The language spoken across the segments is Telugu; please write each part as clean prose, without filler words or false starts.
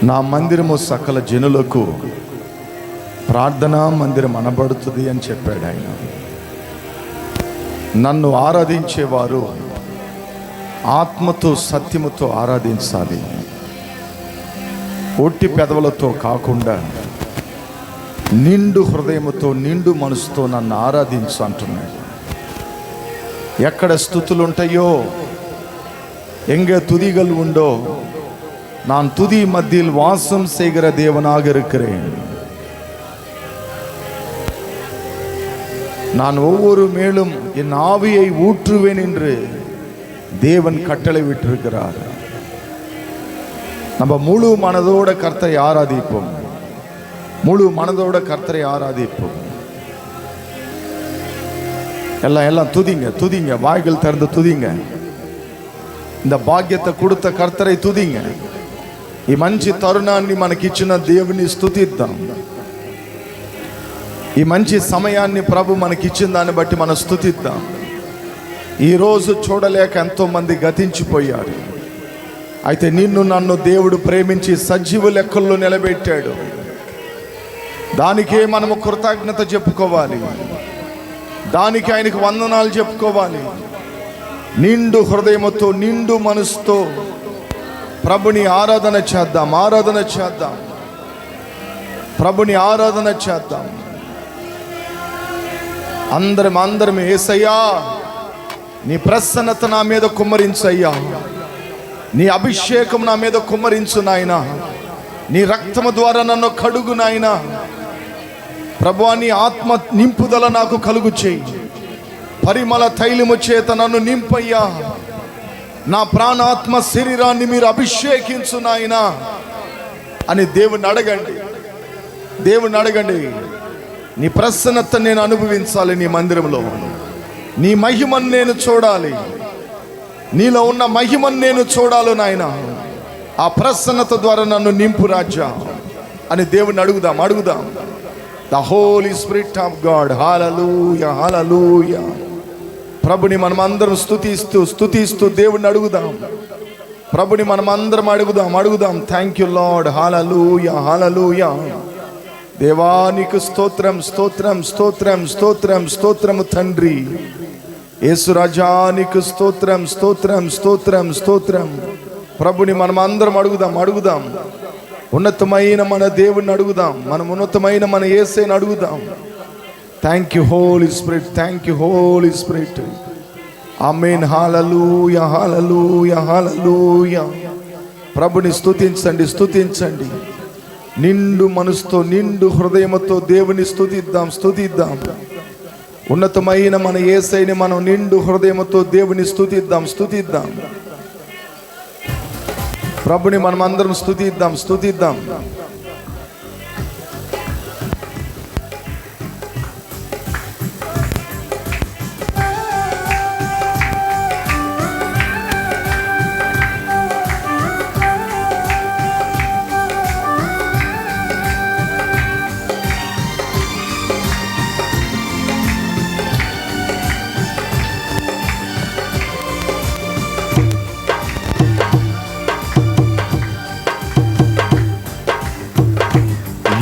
నా మందిరము సకల జనులకు ప్రార్థనా మందిరం అనబడుతుంది అని చెప్పాడు ఆయన. నన్ను ఆరాధించేవారు ఆత్మతో సత్యముతో ఆరాధించాలి, ఒట్టి పెదవులతో కాకుండా నిండు హృదయముతో నిండు మనసుతో నన్ను ఆరాధించు అంటున్నాడు. ఎక్కడ స్తుతులు ఉంటాయో, எங்கே துதிகள் உண்டோ, நான் துதி மத்தியில் வாசம் செய்கிற தேவனாக இருக்கிறேன். நான் ஒவ்வொரு மேலும் என் ஆவியை ஊற்றுவேன் என்று தேவன் கட்டளை விட்டிருக்கிறார். நம்ம முழு மனதோட கர்த்தரை ஆராதிப்போம், முழு மனதோட கர்த்தரை ஆராதிப்போம். எல்லாம் துதிங்க, துதிங்க, வாய்கள் திறந்து துதிங்க. இந்த భాగ్యత கொடுத்த కర్తரை తుదింగ. ఈ మంచి తరుణాన్ని మనకిచ్చిన దేవుని స్తుతిద్దాం. ఈ మంచి సమయాన్ని ప్రభు మనకిచ్చిన దాన్ని బట్టి మనం స్తుతిద్దాం. ఈరోజు చూడలేక ఎంతో మంది గతించిపోయారు. అయితే నిన్ను నన్ను దేవుడు ప్రేమించి సజీవ లెక్కల్లో నిలబెట్టాడు. దానికే మనము కృతజ్ఞత చెప్పుకోవాలి, దానికి ఆయనకు వందనాలు చెప్పుకోవాలి. నిండు హృదయముతో నిండు మనసుతో ప్రభుని ఆరాధన చేద్దాం, ఆరాధన చేద్దాం, ప్రభుని ఆరాధన చేద్దాం. అందరం యేసయ్యా నీ ప్రసన్నత నా మీద కుమ్మరించయ్యా, నీ అభిషేకం నా మీద కుమ్మరించు నాయనా, నీ రక్తము ద్వారా నన్ను కడుగు నాయనా. ప్రభువా నీ ఆత్మ నింపుదల నాకు కలుగు చేయి, పరిమళ తైలము చేత నన్ను నింపయ్యా. నా ప్రాణాత్మ శరీరాన్ని మీరు అభిషేకించు నాయనా అని దేవుని అడగండి, దేవుని అడగండి. నీ ప్రసన్నత నేను అనుభవించాలి, నీ మందిరంలో నీ మహిమను నేను చూడాలి, నీలో ఉన్న మహిమను నేను చూడాలి నాయనా. ఆ ప్రసన్నత ద్వారా నన్ను నింపు రాజా అని దేవుని అడుగుదాం, అడుగుదాం. The Holy Spirit of God. Hallelujah, hallelujah. ప్రభుని మనం అందరం స్తుతిస్తూ దేవుని అడుగుదాం. ప్రభుని మనం అందరం అడుగుదాం. Thank you Lord. Hallelujah, hallelujah. దేవానికి స్తోత్రం, స్తోత్రం, స్తోత్రం, స్తోత్రం, స్తోత్రము తండ్రి. యేసు రాజానికి స్తోత్రం, స్తోత్రం, స్తోత్రం, స్తోత్రం. ప్రభుని మనం అందరం అడుగుదాం. ఉన్నతమైన మన దేవుణ్ణి అడుగుదాం, మనం ఉన్నతమైన మన యేసుని అడుగుదాం. Thank you Holy Spirit, thank you Holy Spirit. Amen. Hallelujah, hallelujah, hallelujah. ప్రభుని స్తుతించండి. నిండు మనసుతో నిండు హృదయముతో దేవుని స్తుతిద్దాం. ఉన్నతమైన మన యేసయ్యని మనం నిండు హృదయముతో దేవుని స్తుతిద్దాం. ప్రభుని మనం అందరం స్తుతిద్దాం.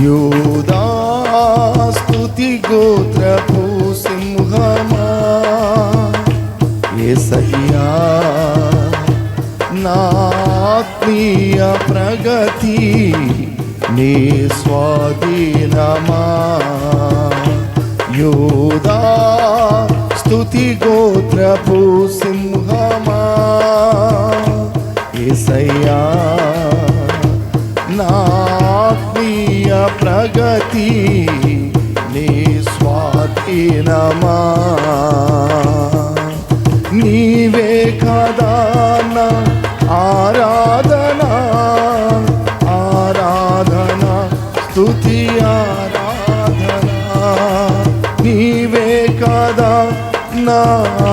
యూదా స్తుతి గోత్రపు సింహమా, యేసయ్యా నా ఆత్మీయ ప్రగతి నీ స్వాధీనమా. యూదా స్తుతి గోత్రపు సింహమా, యేసయ్యా నా ఆత్మీయ ప్రగతి నీ స్వాధీనమా. నీవే కదా నా ఆరాధనా, స్తుతి ఆరాధనా. నీవే కదా నా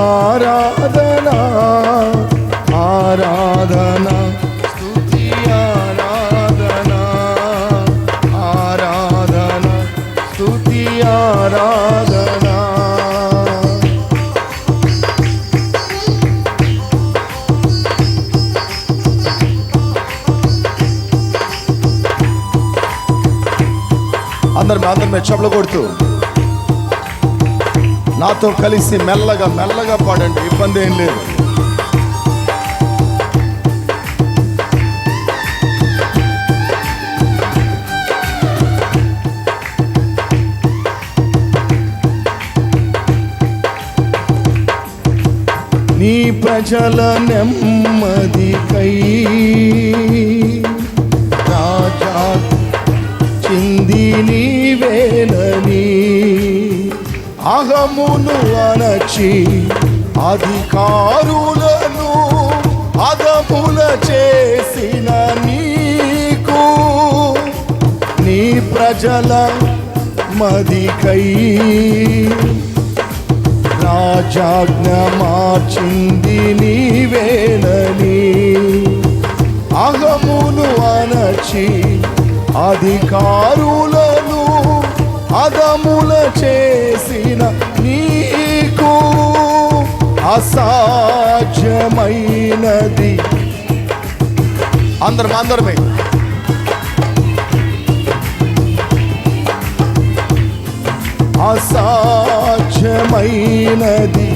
ఆరాధనా, స్తుతి ఆరాధనా, స్తుతి ఆరాధనా. అందరి చప్పలు కొడుతూ నాతో కలిసి మెల్లగా మెల్లగా పాడండి, ఇబ్బంది ఏం లేదు. నీ ప్రజల నెమ్మదికై రాజా చింది నీవేనని అహమును అణచి అధికారులను అదముల చేసిన నీకు నీ ప్రజల మదికై రాజాజ్ఞ మార్చింది నీవేనని అహమును అణచి అధికారులను అదముల చేసిన నీకు అసాధ్యమైనది. అందరమే అసాధ్యమైనది,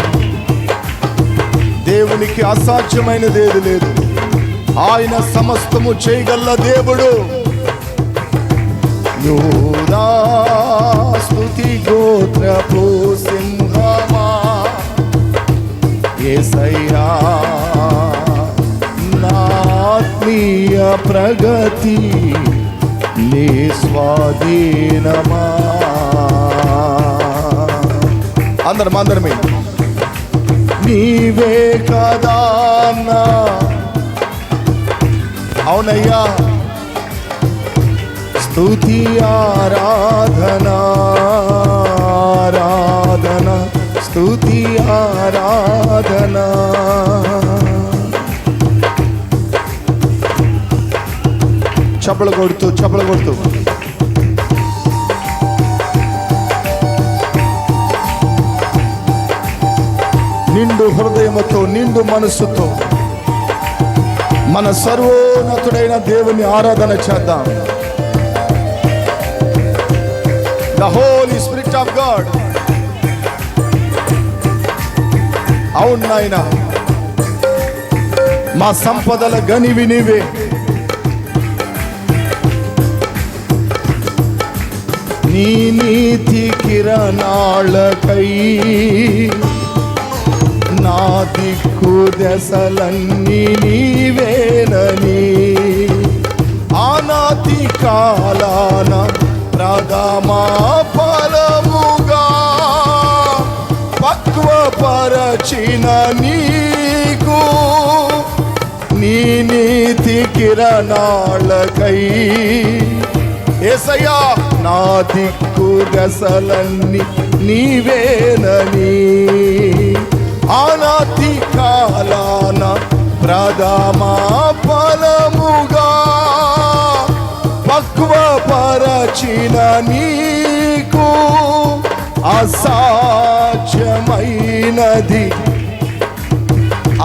దేవునికి అసాధ్యమైనది ఏది లేదు. ఆయన సమస్తము చేయగల దేవుడు. యూదా స్తుతి గోత్రపు సింహమా యేసయ్యా నా ఆత్మీయ ప్రగతి నీ స్వాధీనమా. అందరమే నీవే కదా నా, అవునయ్యా, స్తుతి ఆరాధనా ఆరాధనా స్తుతి ఆరాధనా. చప్పలు కొడుతూ నిండు హృదయముతో నిండు మనస్సుతో మన సర్వోన్నతుడైన దేవుని ఆరాధన చేద్దాం. The Holy Spirit of God. అవును నాయనా, మా సంపదల గనివి నీవే. నీ నీతి కిరణాలకై నా దిక్కు దశలన్నీ నీవేనని ఆనాటి కాలాన ప్రథమా ఫలముగా పక్వపరచిన నీకు నీ నీతి కిరణాలకై యేసయ్యా నా దిక్కు దశలన్నీ నీవేనని ఆనాటి కాలాన ప్రథమా ఫలముగా పక్వపరచిన నీకు అసాధ్యమైనది.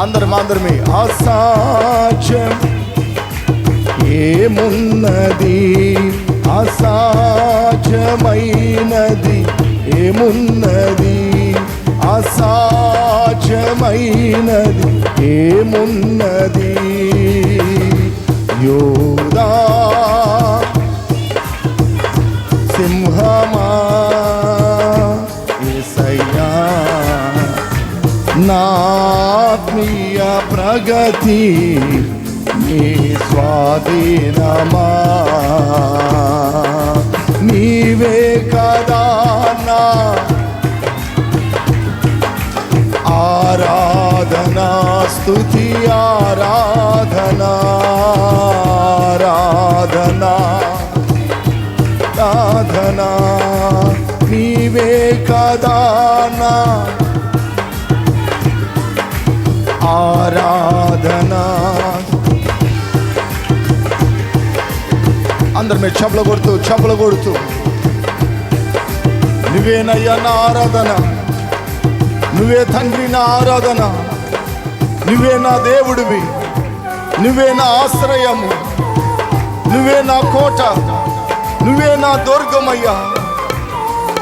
అందరమే అసాధ్యం ఏమున్నది, అసాధ్యమైనది ఏమున్నది, అసాధ్యమైనది ఏమున్నది. యూదా సింహమా యేసయ్యా నా ఆత్మీయ ప్రగతి నీ స్వాధీనమా. నీవే కదా నా ఆరాధనా స్తుతి ఆరాధనా ఆరాధనా ఆరాధనా. నీవే కదా నా ఆరాధనా. అందరు మీరు చప్పలు కొడుతూ నువ్వేనయ్యా నా ఆరాధన, నువ్వే తండ్రి నా ఆరాధన, నువ్వే నా దేవుడివి, నువ్వే నా ఆశ్రయము, నువ్వే నా కోట, నువ్వే నా దుర్గమయ్యా.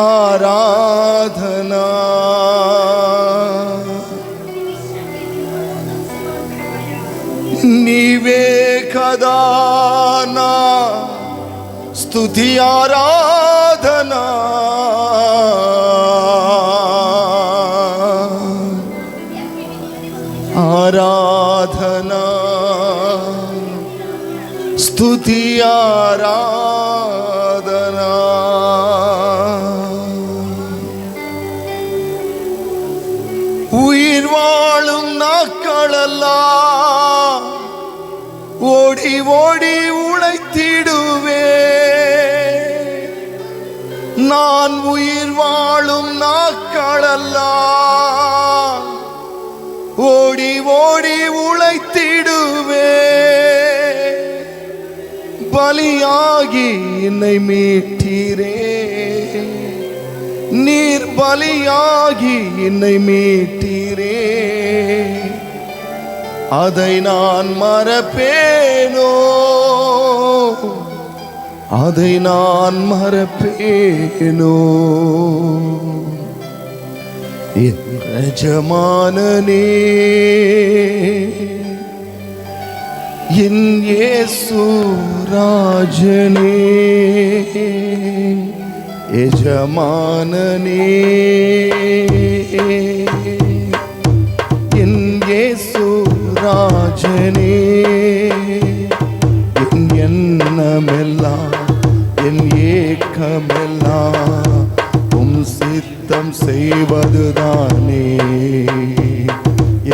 ఆరాధనా. నీవే కదా నా స్తుతి ఆరాధనా. ఆరాధనా స్తుతి ఆరాధనా. உயிர் வாழும் நாட்களெல்லாம் ஓடி ஓடி உழைத்திடுவே. நான் உயிர் வாழும் நாட்களெல்லாம் ஓடி ஓடி உழைத்திடுவே. பலியாகி என்னை மீட்டீரே. நீர் பலியாகி என்னை மீட்டீரே. அதை நான் மறப்பேனோ, அதை நான் மறப்பேனோ. என் எஜமானனே, என் இயேசு ராஜனே. எஜமானனே, என் இயேசு ராஜனே. என் எண்ணமெல்லாம் என் ஏக்கமெல்லாம் உம் சித்தம் செய்வதுதானே.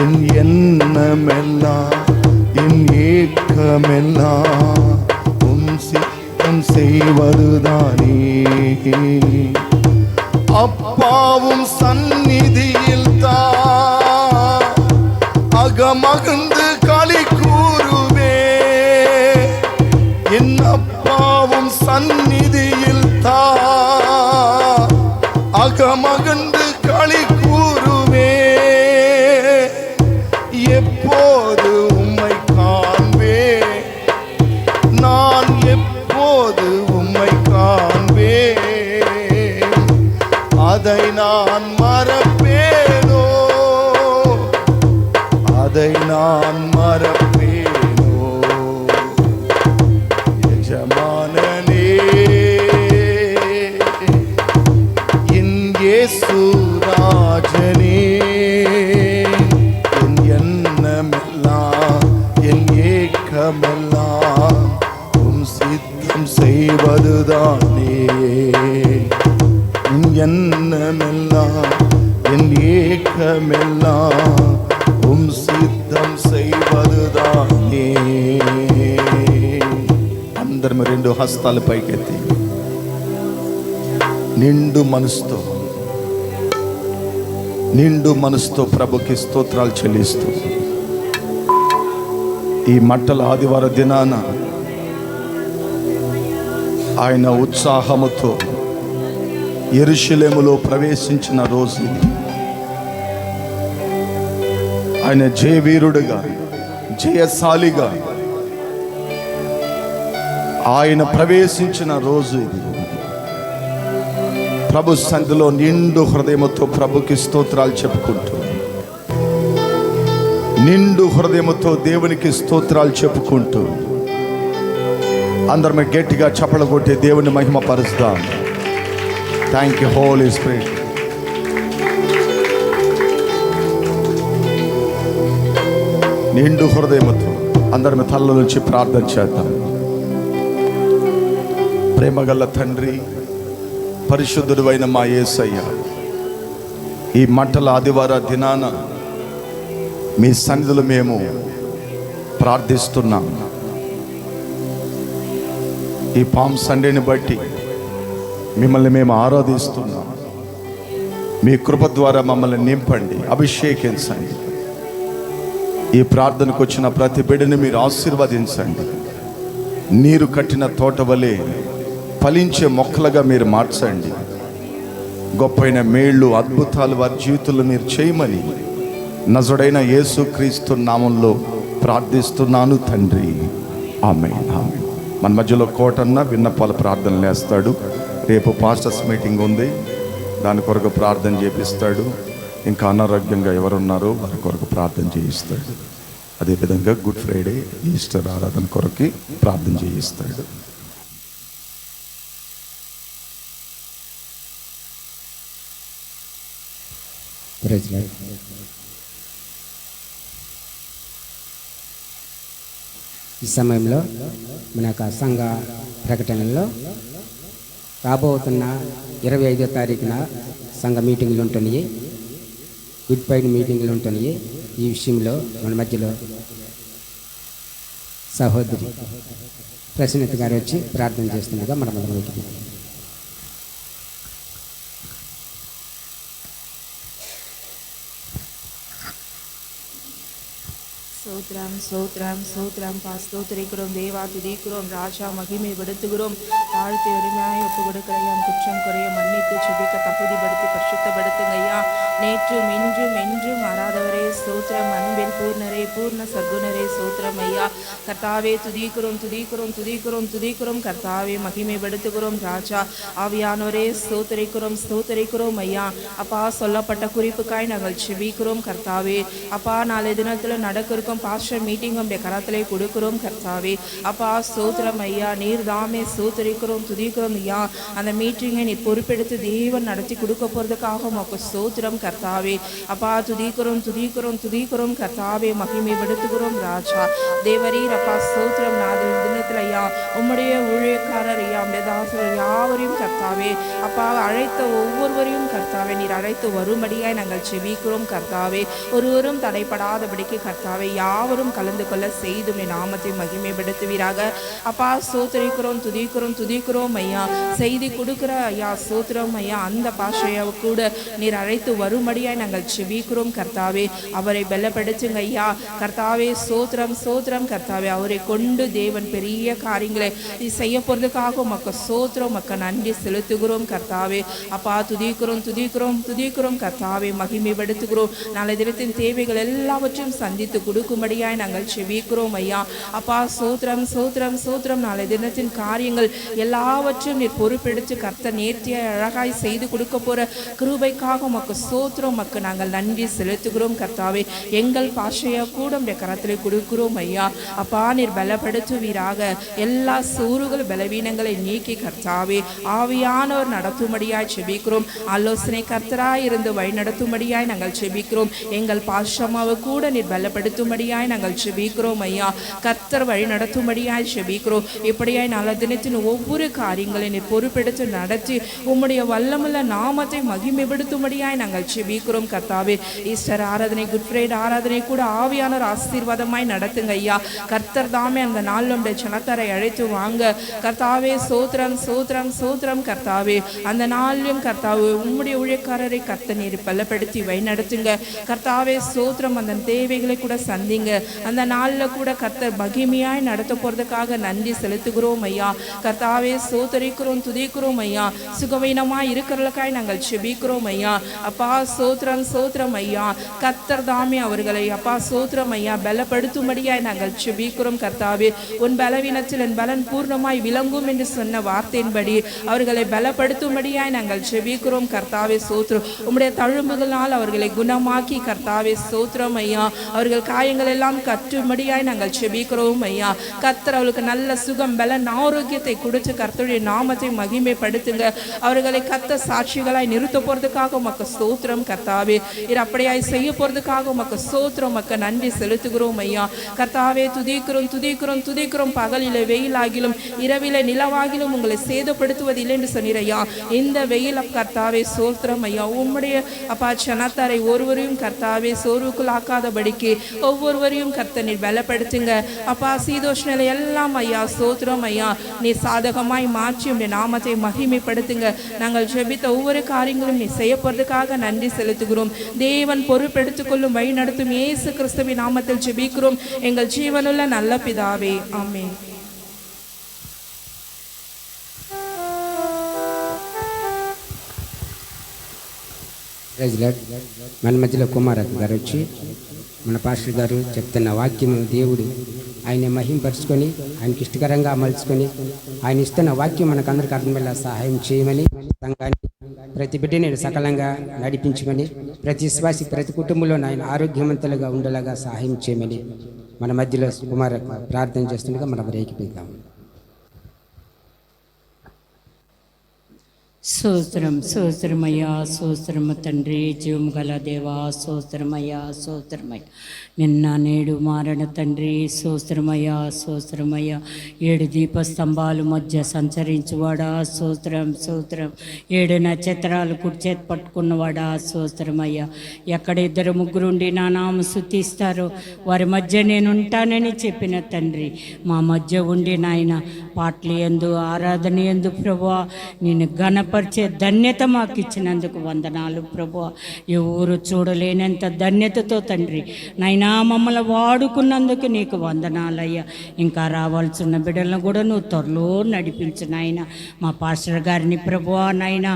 என் எண்ணமெல்லாம் என் ஏக்கமெல்லாம் உம் சித்தம் செய்வதுதானே. அப்பாவும் சந்நிதியில் தான் அகமகிழ்ந்து களி கூறுவே. என் அப்பாவும் சந்நிதியில் தான் அகமகிழ்ந்து களி கூறுவே. எப்போது உம்மை காண்பே, நான் எப்போது உம்மை காண்பே. அதை நான் மறப்பேனோ, அதை நான் மறப்பேனோ. எஜமானனே, என் இயேசு ராஜனே. என் எண்ணமெல்லாம் என் ஏக்கமெல்லாம் உம் சித்தம் செய்வதுதானே. என் எண்ணமெல்லாம் என் ஏக்கமெல்லாம் உம் சித்தம் செய்வதுதாనే. అందరం రెండు హస్తాలు పైకెత్తి నిండు మనసుతో ప్రభుకి స్తోత్రాలు చెల్లిస్తూ ఈ మట్టల ఆదివార దినాన ఆయన ఉత్సాహముతో యెరూషలేములో ప్రవేశించిన రోజు ఇది. ఆయన జయవీరుడుగా జయశాలిగా ఆయన ప్రవేశించిన రోజు ఇది. ప్రభు సన్నిధిలో నిండు హృదయముతో ప్రభుకి స్తోత్రాలు చెప్పుకుంటూ, నిండు హృదయముతో దేవునికి స్తోత్రాలు చెప్పుకుంటూ అందరం గట్టిగా చప్పలు కొట్టి దేవుని మహిమ పరుస్తాం. Thank you Holy Spirit. నిండు హృదయముతో అందరం తల్ల నుంచి ప్రార్థన చేద్దాం. ప్రేమగల తండ్రి, పరిశుద్ధుడైన మా యేసయ్య, ఈ మంటల ఆదివార దినాన మీ సన్నిధిలో మేము ప్రార్థిస్తున్నాం. ఈ పామ్ సండేని బట్టి మిమ్మల్ని మేము ఆరాధిస్తున్నాం. మీ కృప ద్వారా మమ్మల్ని నింపండి, అభిషేకించండి. ఈ ప్రార్థనకు వచ్చిన ప్రతి బిడ్డని మీరు ఆశీర్వదించండి. నీరు కట్టిన తోట వలె ఫలించే మొక్కలుగా మీరు మార్చండి. గొప్పైన మేళ్ళు అద్భుతాలు వారి జీవితంలో మీరు చేయమని నజరుడైన యేసుక్రీస్తు నామంలో ప్రార్థిస్తున్నాను తండ్రి, ఆమేన్. మన మధ్యలో కోటన్న విన్నపాల ప్రార్థనలు వేస్తాడు. రేపు పాస్టర్స్ మీటింగ్ ఉంది. దాని కొరకు ప్రార్థన చేపిస్తాడు. ఇంకా అనారోగ్యంగా ఎవరున్నారో వారి కొరకు ప్రార్థన చేయిస్తాడు. అదేవిధంగా గుడ్ ఫ్రైడే, ఈస్టర్ ఆరాధన కొరకు ప్రార్థన చేయిస్తాడు. ఈ సమయంలో మన యొక్క సంఘ ప్రకటనలో రాబోతున్న 25వ తారీఖున సంఘ మీటింగ్లు ఉంటున్నాయి, గుడ్ ఫ్రైడే మీటింగ్లు ఉంటున్నాయి. ఈ విషయంలో మన మధ్యలో సహోదరి ప్రసన్నత గారు వచ్చి ప్రార్థన చేస్తుండగా మన మొదలుపెట్టి. ஸ்தோத்திரம் ஸ்தோத்திரம் ஸ்தோத்திரம் பா ஸ்தோத்திரிக்கிறோம் தேவா, துதிக்கிறோம் ராஜா, மகிமை படுத்துகிறோம். தாழ்த்தி உரிமையாய் ஒப்பு கொடுக்கிறையாம் குற்றம் குறைய மன்னித்து செபிக்க தகுதிப்படுத்தி பரிசுத்தப்படுத்துங்க ஐயா. நேற்றும் இன்றும் என்றும் மாறாதவரே ஸ்தோத்திரம். அன்பில் பூர்ணரே, பூர்ண சர்க்குணரே ஸ்தோத்திரம் ஐயா. கர்த்தாவே துதிக்கிறோம் துதிக்கிறோம் துதிக்கிறோம் துதிக்கிறோம் கர்த்தாவே, மகிமைப்படுத்துகிறோம் ராஜா. ஆவியானவரே ஸ்தோத்திரிக்கிறோம் ஸ்தோத்திரிக்கிறோம் ஐயா. அப்பா, சொல்லப்பட்ட குறிப்புக்காய் நாங்கள் செபிக்கிறோம் கர்த்தாவே. அப்பா, நாளை தினத்தில் நடக்கிறோம் பாஸ்டர் மீட்டிங் உடைய கரத்திலே கொடுக்கிறோம் கர்த்தாவே. அப்பா ஸ்தோத்திரம் ஐயா. நீர் தாமே ஸ்தோத்திரிக்கிறோம் துதிக்கிறோம் ஐயா. அந்த மீட்டிங்கை நீர் பொறுப்பெடுத்து தேவன் நடத்தி கொடுக்க போகிறதுக்காக உமக்கு ஸ்தோத்திரம் கர்த்தாவே. அப்பா துதிக்கிறோம் துதிக்கிறோம் துதிக்கிறோம் கர்த்தாவே, மகிமைப்படுத்துகிறோம் ராஜா. தேவரீர் அப்பா ஸ்தோத்திரம். நாதில் தினத்தில் ஐயா உம்முடைய ஊழியக்காரர் ஐயா, உடைய தாசர் யாவரையும் கர்த்தாவே அப்பா அழைத்த ஒவ்வொருவரையும் கர்த்தாவே நீர் அழைத்து வரும்படியாய் நாங்கள் செபிக்கிறோம் கர்த்தாவே. ஒருவரும் தடைப்படாதபடிக்கு கர்த்தாவே யாவரும் கலந்து கொள்ள செய்து உம்முடைய நாமத்தை மகிமைப்படுத்துவீராக. அப்பா ஸ்தோத்திரிக்கிறோம் துதிக்கிறோம் துதிக்கிறோம் ஐயா. செய்தி கொடுக்கிற ஐயா ஸ்தோத்திரம் ஐயா, அந்த பாஷையை கூட நீர் அழைத்து வரும்படியாய் நாங்கள் செபிக்கிறோம் கர்த்தாவே. அவரை பலப்படுத்துங்க ஐயா கர்த்தாவே. ஸ்தோத்திரம் ஸ்தோத்திரம் கர்த்தாவே. அவரை கொண்டு தேவன் பெரிய காரியங்களை செய்ய போறதுக்காக உமக்கு ஸ்தோத்திரம், உமக்கு நன்றி செலுத்துகிறோம் கர்த்தாவே. அப்பா துதிக்கிறோம் துதிக்கிறோம் துதிக்கிறோம் கர்த்தாவே, மகிமைப்படுத்துகிறோம். நாளை தினத்தின் தேவைகள் எல்லாவற்றையும் சந்தித்து கொடுக்கும்படியாய் நாங்கள் செபிக்கிறோம் ஐயா. அப்பா ஸ்தோத்திரம் ஸ்தோத்திரம் ஸ்தோத்திரம். நாளை தினத்தின் காரியங்கள் எல்லாவற்றையும் நீர் பொறுப்பெடுத்து கர்த்தர் நேர்த்தியாய் அழகாய் செய்து கொடுக்க போற கிருபைக்காக உமக்கு ஸ்தோத்திரம், உமக்கு நாங்கள் நன்றி செலுத்துகிறோம் கர்த்தாவே. எங்கள் பாஷையா கூட உடைய கரத்திலே கொடுக்கிறோம் ஐயா. அப்பா நீர் பலப்படுத்துவீராக. எல்லா சூறுகள் பலவீனங்களை நீக்கி கர்த்தாவே ஆவியானவர் நடத்தும்படியாய் செபிக்கிறோம். ஆலோசனை கர்த்தராய் இருந்து வழி நடத்தும்படியாய் நாங்கள் செபிக்கிறோம். எங்கள் பாஷமாவை கூட நீர் பலப்படுத்தும்படியாய் நாங்கள் செபிக்கிறோம் ஐயா. கர்த்தர் வழி நடத்தும்படியாய் செபிக்கிறோம். இப்படியாய் நல்ல தினத்தின் ஒவ்வொரு காரியங்களை நீர் பொறுப்பெடுத்து நடத்தி உம்முடைய வல்லமுள்ள நாமத்தை மகிமைப்படுத்தும்படியாய் நாங்கள் செபிக்கிறோம் கர்த்தாவே. ஈஸ்டர் ஆராதனை, குட் ஃப்ரைடே ஆராதனை கூட ஆவியானவர் ஆசீர்வாதமாய் நடத்துங்க ஐயா. கர்த்தர் தாமே அந்த நாள் நம்முடைய ஜனத்தாரை அழைத்து வாங்க கர்த்தாவே. சோத்திரம் சோத்திரம் சோத்திரம் கர்த்தாவே. அந்த நாளிலும் கர்த்தாவே உம்முடைய ஊழியக்காரரை கர்த்தர் நீர் பலப்படுத்தி வழி நடத்துங்க கர்த்தாவே. சோத்திரம். அந்த தேவைகளை கூட சந்திங்க. அந்த நாளில் கூட கர்த்தர் மகிமையாய் நடத்த போறதுக்காக நன்றி செலுத்துகிறோம் ஐயா கர்த்தாவே. சோதரிக்கிறோம் துதிக்கிறோம் ஐயா. சுகவீனமாய் இருக்கிறதுக்காய் நாங்கள் செபிக்கிறோம் ஐயா. அப்பா சோத்திரம் சோத்திரம் ஐயா. கர்த்தர் தாமே அவர்களை அப்பா சோத்திரம் ஐயா பலப்படுத்தும்படியாய் நாங்கள் செபிக்கிறோம் கர்த்தாவே. உன் பலவீனத்தில் என் பலன் பூர்ணமாய் விளங்கும் என்று சொன்ன வார்த்தையின்படி அவர்களை பலப்படுத்தும்படியாய் நாங்கள் செபிக்கிறோம் கர்த்தாவே. சோத்திரம். உம்முடைய தழும்புகளால் அவர்களை குணமாக்கி கர்த்தாவே சோத்திரம் ஐயா. அவர்கள் காயங்கள் எல்லாம் கற்றும்படியாய் நாங்கள் செபிக்கிறோம் ஐயா. கர்த்தர் அவர்களுக்கு நல்ல சுகம் பலன் ஆரோக்கியத்தை கொடுத்து கர்த்தருடைய நாமத்தை மகிமைப்படுத்துங்க. அவர்களை கர்த்தர் சாட்சிகளாய் நிறுத்த போறதுக்காக உமக்கு ஸ்தோத்திரம் கர்த்தாவே. இது அப்படியாய் செய்ய போறதுக்காக உமக்கு ஸ்தோத்திரம், உமக்கு நன்றி செலுத்துகிறோம் ஐயா கர்த்தாவே. துதிக்கிறோம் துதிக்கிறோம் துதிக்கிறோம். பகலிலே வெயிலாகிலும் இரவிலே நிலவாகிலும் உங்களை சேதப்படுத்துவதில்லை என்று சொன்னீரையா. இந்த வெயில் கர்த்தாவே சோத்திரம் ஐயா. உம்முடைய அப்பா ஜனத்தாரை ஒருவரையும் கர்த்தாவே சோர்வுக்குள் ஆக்காதபடிக்கு ஒவ்வொருவரையும் கர்த்தர் நீர் பலப்படுத்துங்க அப்பா. சீதோஷ் நிலை எல்லாம் ஐயா சோத்திரம் ஐயா நீர் சாதகமாய் மாற்றி உடைய நாமத்தை மகிமைப்படுத்துங்க. நாங்கள் ஜெபித்த ஒவ்வொரு காரியங்களும் நீ செய்ய போறதுக்காக நன்றி செலுத்துகிறோம். தேவன் பொறுப்பெடுத்துக் கொள்ளும் வழி நடத்தும் இயேசு கிறிஸ்துவின் நாமத்தில் ஜெபிக்கிறோம் எங்கள் ஜீவனுள்ள நல்ல பிதாவே, ஆமென். మన మధ్యలో కుమారక్క గారు వచ్చి మన పాస్టర్ గారు చెప్తున్న వాక్యం దేవుడు ఆయన మహింపరుచుకొని ఆయనకి ఇష్టకరంగా మలుచుకొని ఆయన ఇస్తున్న వాక్యం మనకందరికి అర్థమయ్యేలా సహాయం చేయమని సంఘాన్ని ప్రతి బిడ్డని సకలంగా నడిపించమని, ప్రతి విశ్వాసి ప్రతి కుటుంబంలో నాయన ఆరోగ్యవంతులుగా ఉండేలాగా సహాయం చేయమని మన మధ్యలో కుమార ప్రార్థన చేస్తుండగా మనం రేకిపిద్దాం. స్తోత్రం స్తోత్రమయ్యా, స్తోత్రము తండ్రి, జీవము గల దేవా, స్తోత్రమయ్యా, స్తోత్రమయ్యా. నిన్న నేడు మారణ తండ్రి, స్తోత్రమయ్యా, స్తోత్రమయ్యా. 7 దీపస్తంభాలు మధ్య సంచరించువాడా, స్తోత్రం స్తోత్రం. 7 నక్షత్రాలు కుడి చేతి పట్టుకున్నవాడా, స్తోత్రమయ్యా. ఎక్కడ 2 ముగ్గురుండి నా నామ స్తుతిస్తారో వారి మధ్య నేను ఉంటానని చెప్పిన తండ్రి, మా మధ్య ఉండి నాయన పాటలు యందు ఆరాధన యందు ప్రభువా నేను ఘనపరిచే ధన్యత మాకు ఇచ్చినందుకు వందనాలు ప్రభువా. ఎవరు చూడలేనంత ధన్యతతో తండ్రి నాయనా మమ్మల్ని వాడుకున్నందుకు నీకు వందనాలయ్యా. ఇంకా రావాల్సిన బిడ్డలను కూడా నువ్వు త్వరలో నడిపించు నాయన. మా పాస్టర్ గారిని ప్రభువా నాయన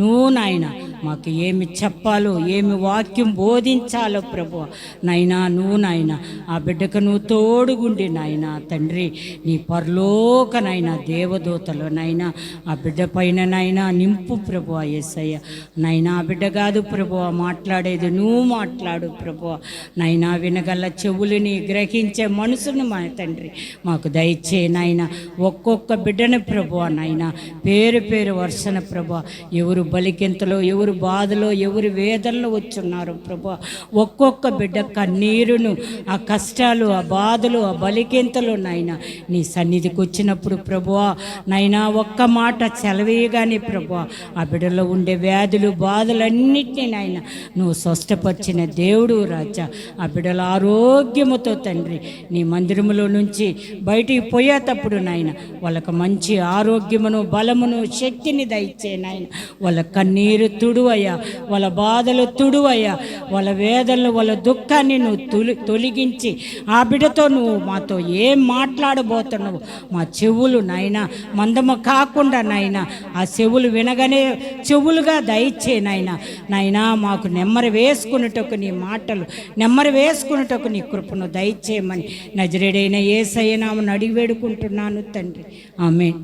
నువ్వు నాయన మాకు ఏమి చెప్పాలో, ఏమి వాక్యం బోధించాలో ప్రభువా నాయనా నువ్వు నాయన ఆ బిడ్డకు నువ్వు తోడుగుండి నాయన తండ్రి. నీ పరలోక నాయన దేవదూతలు నాయన ఆ బిడ్డ పైన నాయన నింపు ప్రభువా యేసయ్య. నాయనా ఆ బిడ్డ కాదు ప్రభువా మాట్లాడేది, నువ్వు మాట్లాడు ప్రభువా నాయనా. వినగల చెవులని గ్రహించే మనసును మా తండ్రి మాకు దయచే నాయన. ఒక్కొక్క బిడ్డను ప్రభువా నాయన పేరు పేరు వర్షన ప్రభువా, ఎవరు బలికెంతలో, ఎవరు బాధలో, ఎవరు వేదనలో వచ్చున్నారు ప్రభువా. ఒక్కొక్క బిడ్డ కన్నీరును, ఆ కష్టాలు, ఆ బాధలు, ఆ బలికెంతలో నాయన నీ సన్నిధికి వచ్చినప్పుడు ప్రభువా నాయనా ఒక్క మాట సెలవేయగానే ప్రభువా ఆ బిడ్డలో ఉండే వ్యాధులు, బాధలన్నిటినీ నాయన నువ్వు స్వస్థపరిచిన దేవుడు రాజా. ఆ బిడ్డల ఆరోగ్యముతో తండ్రి నీ మందిరములో నుంచి బయటికి పోయేటప్పుడు నాయన వాళ్ళకు మంచి ఆరోగ్యమును, బలమును, శక్తిని దయచే నాయన. వాళ్ళ కన్నీరు తుడువయ్యా, వాళ్ళ బాధలు తుడువయ్యా, వాళ్ళ వేదనలు, వాళ్ళ దుఃఖాన్ని నువ్వు తొలగించి ఆ బిడ్డతో నువ్వు మాతో ఏం మాట్లాడబోతున్నావు మా చెవులు నాయన మందమ కాకుండా నాయన ఆ చెవులు వినగానే చెవులుగా దయచే నాయన. నాయనా మాకు నెమ్మరి వేసుకున్నటకు నీ మాటలు, నెమ్మరి వేసుకున్నటకు నీ కృపను దయచేయమని నజరేడైన యేసయ్య నామమున అడిగి వేడుకుంటున్నాను తండ్రి, ఆమేన్.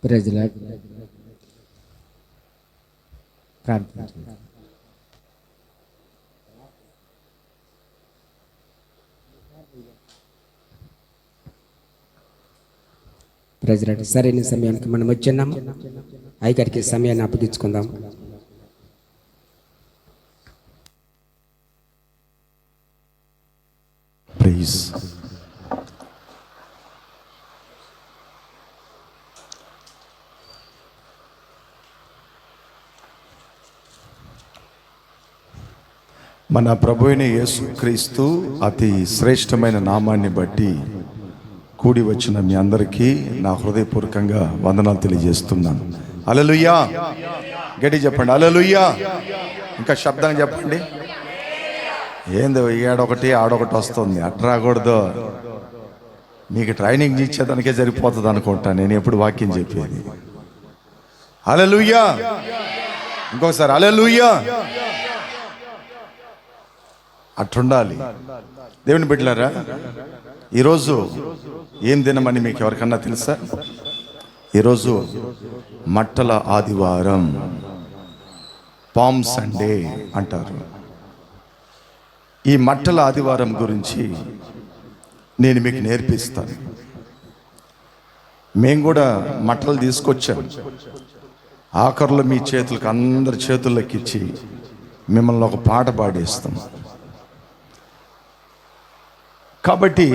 ప్రజల ప్రార్థన. ప్రజల సరైన సమయానికి మనం వచ్చున్నాము. అయ్యగారికి సమయాన్ని అప్పగించుకుందాం. ప్రైజ్. మన ప్రభువైన యేసుక్రీస్తు అతి శ్రేష్టమైన నామాన్ని బట్టి కూడి వచ్చిన మీ అందరికీ నా హృదయపూర్వకంగా వందనాలు తెలియజేస్తున్నాను. హల్లెలూయా. గట్టి చెప్పండి హల్లెలూయా. ఇంకా శబ్దంగా చెప్పండి. ఏందో ఏడొకటి ఆడొకటి వస్తుంది, అట్రాకూడదు. మీకు ట్రైనింగ్ ఇచ్చేదానికే సరిపోతుంది అనుకుంటా నేను ఎప్పుడు వాక్యం చెప్పేది. హల్లెలూయా. ఇంకోసారి హల్లెలూయా. అట్లుండాలి. దేవుని బిడ్డలారా, ఈరోజు ఏం దినమని మీకు ఎవరికన్నా తెలుసా? ఈరోజు మట్టల ఆదివారం, పామ్ సండే అంటారు. ఈ మట్టల ఆదివారం గురించి నేను మీకు నేర్పిస్తాను. మేము కూడా మట్టలు తీసుకొచ్చాం. ఆఖరులో మీ చేతులకు అందరి చేతుల్లోకి ఇచ్చి మిమ్మల్ని ఒక పాట పాడేస్తాం. కాబట్టి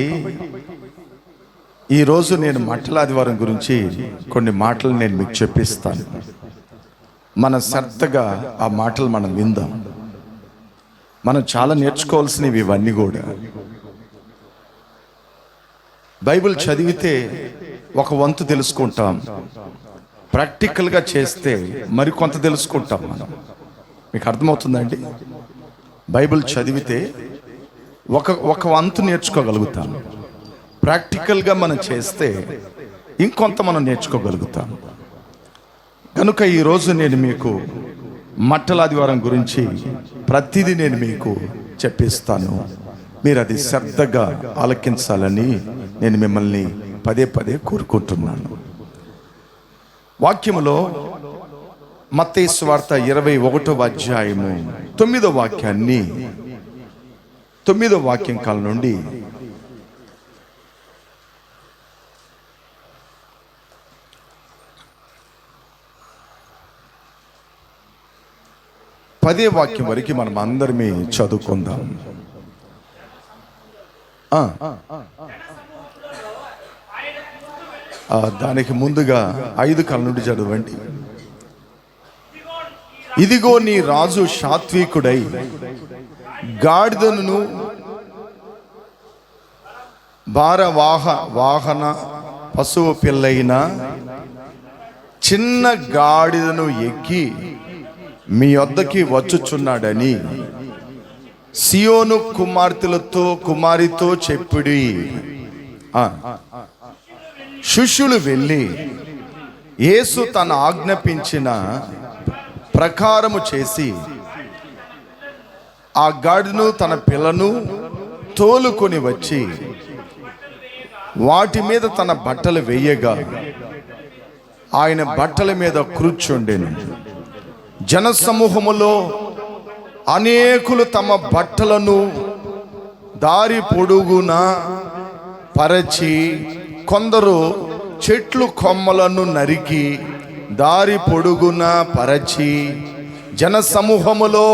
ఈరోజు నేను మట్టల ఆదివారం గురించి కొన్ని మాటలు నేను మీకు చెప్పిస్తాను. మన శ్రద్ధగా ఆ మాటలు మనం విందాం. మనం చాలా నేర్చుకోవాల్సినవి ఇవన్నీ కూడా. బైబిల్ చదివితే ఒక వంతు తెలుసుకుంటాం, ప్రాక్టికల్గా చేస్తే మరి కొంత తెలుసుకుంటాం మనం. మీకు అర్థమవుతుందండి? బైబిల్ చదివితే ఒక వంతు నేర్చుకోగలుగుతాం. ప్రాక్టికల్గా మనం చేస్తే ఇంకొంత మనం నేర్చుకోగలుగుతాం. కనుక ఈరోజు నేను మీకు మట్టల ఆదివారం గురించి ప్రతిదీ నేను మీకు చెప్పిస్తాను. మీరు అది శ్రద్ధగా ఆలకించాలని నేను మిమ్మల్ని పదే పదే కోరుకుంటున్నాను. వాక్యములో మత్తయి సువార్త 21వ అధ్యాయము 9వ వాక్యాన్ని 9వ వాక్యం కాలం నుండి 10వ వాక్యం వరకు మనం అందరమే చదువుకుందాం. దానికి ముందుగా 5 కాలం నుండి చదవండి. ఇదిగో నీ రాజు సాత్వికుడై గాడిదను వాహన పశువు పిల్లైన చిన్న గాడిదను ఎక్కి మీ వద్దకి వచ్చుచున్నాడని సియోను కుమారితో చెప్పుడి. శిష్యులు వెళ్ళి యేసు తన ఆజ్ఞాపించిన ప్రకారము చేసి ఆ గాడిదను తన పిల్లను తోలుకొని వచ్చి వాటి మీద తన బట్టలు వేయగా ఆయన బట్టల మీద కూర్చుండెను. జనసమూహములో అనేకులు తమ బట్టలను దారి పొడుగున పరచి, కొందరు చెట్లు కొమ్మలను నరికి దారి పొడుగున పరచి, జనసమూహములో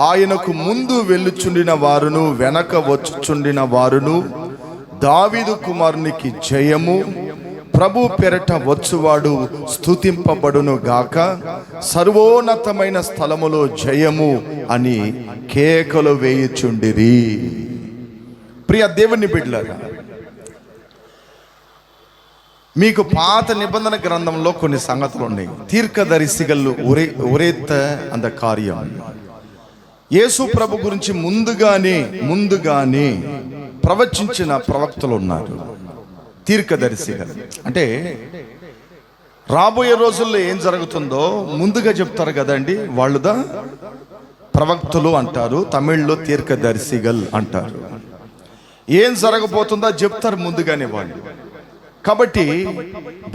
ఆయనకు ముందు వెళ్ళుచుండిన వారును వెనక వచ్చుచుండిన వారును దావీదు కుమారునికి జయము, ప్రభు పెరట వచ్చువాడు స్తుతింపబడును గాక, సర్వోన్నతమైన స్థలములో జయము అని కేకలు వేయుచుండిరి. ప్రియ దేవుని బిడ్డలారా, మీకు పాత నిబంధన గ్రంథంలో కొన్ని సంగతులు ఉన్నాయి. తీర్కదరిసిగలు ఉరేత్త అంద కార్యం. యేసు ప్రభు గురించి ముందుగానే ప్రవచించిన ప్రవక్తలు ఉన్నారు, తీర్కదరిసిగలు. అంటే రాబోయే రోజుల్లో ఏం జరుగుతుందో ముందుగా చెప్తారు కదండి, వాళ్ళుదా ప్రవక్తలు అంటారు, తమిళ్లో తీర్కదరిసిగల్ అంటారు. ఏం జరగబోతుందో చెప్తారు ముందుగానే వాళ్ళు. కాబట్టి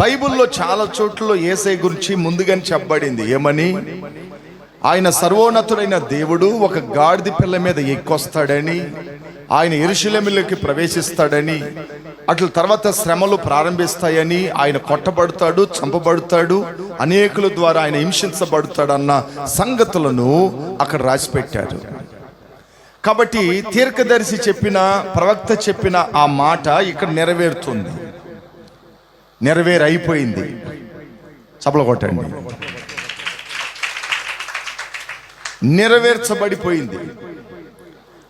బైబిల్లో చాలా చోట్ల యేసయ్య గురించి ముందుగానే చెప్పబడింది. ఏమని? ఆయన సర్వోన్నతుడైన దేవుడు ఒక గాడిద పిల్ల మీద ఎక్కొస్తాడని, ఆయన యెరూషలేములోకి ప్రవేశిస్తాడని, అట్ల తర్వాత శ్రమలు ప్రారంభిస్తాయని, ఆయన కొట్టబడతాడు, చంపబడతాడు, అనేకుల ద్వారా ఆయన హింసించబడతాడన్న సంగతులను అక్కడ రాసిపెట్టారు. కాబట్టి తీర్కదర్శి చెప్పిన, ప్రవక్త చెప్పిన ఆ మాట ఇక్కడ నెరవేరుతుంది, నెరవేరైపోయింది. చప్పలు కొట్టండి. నెరవేర్చబడిపోయింది.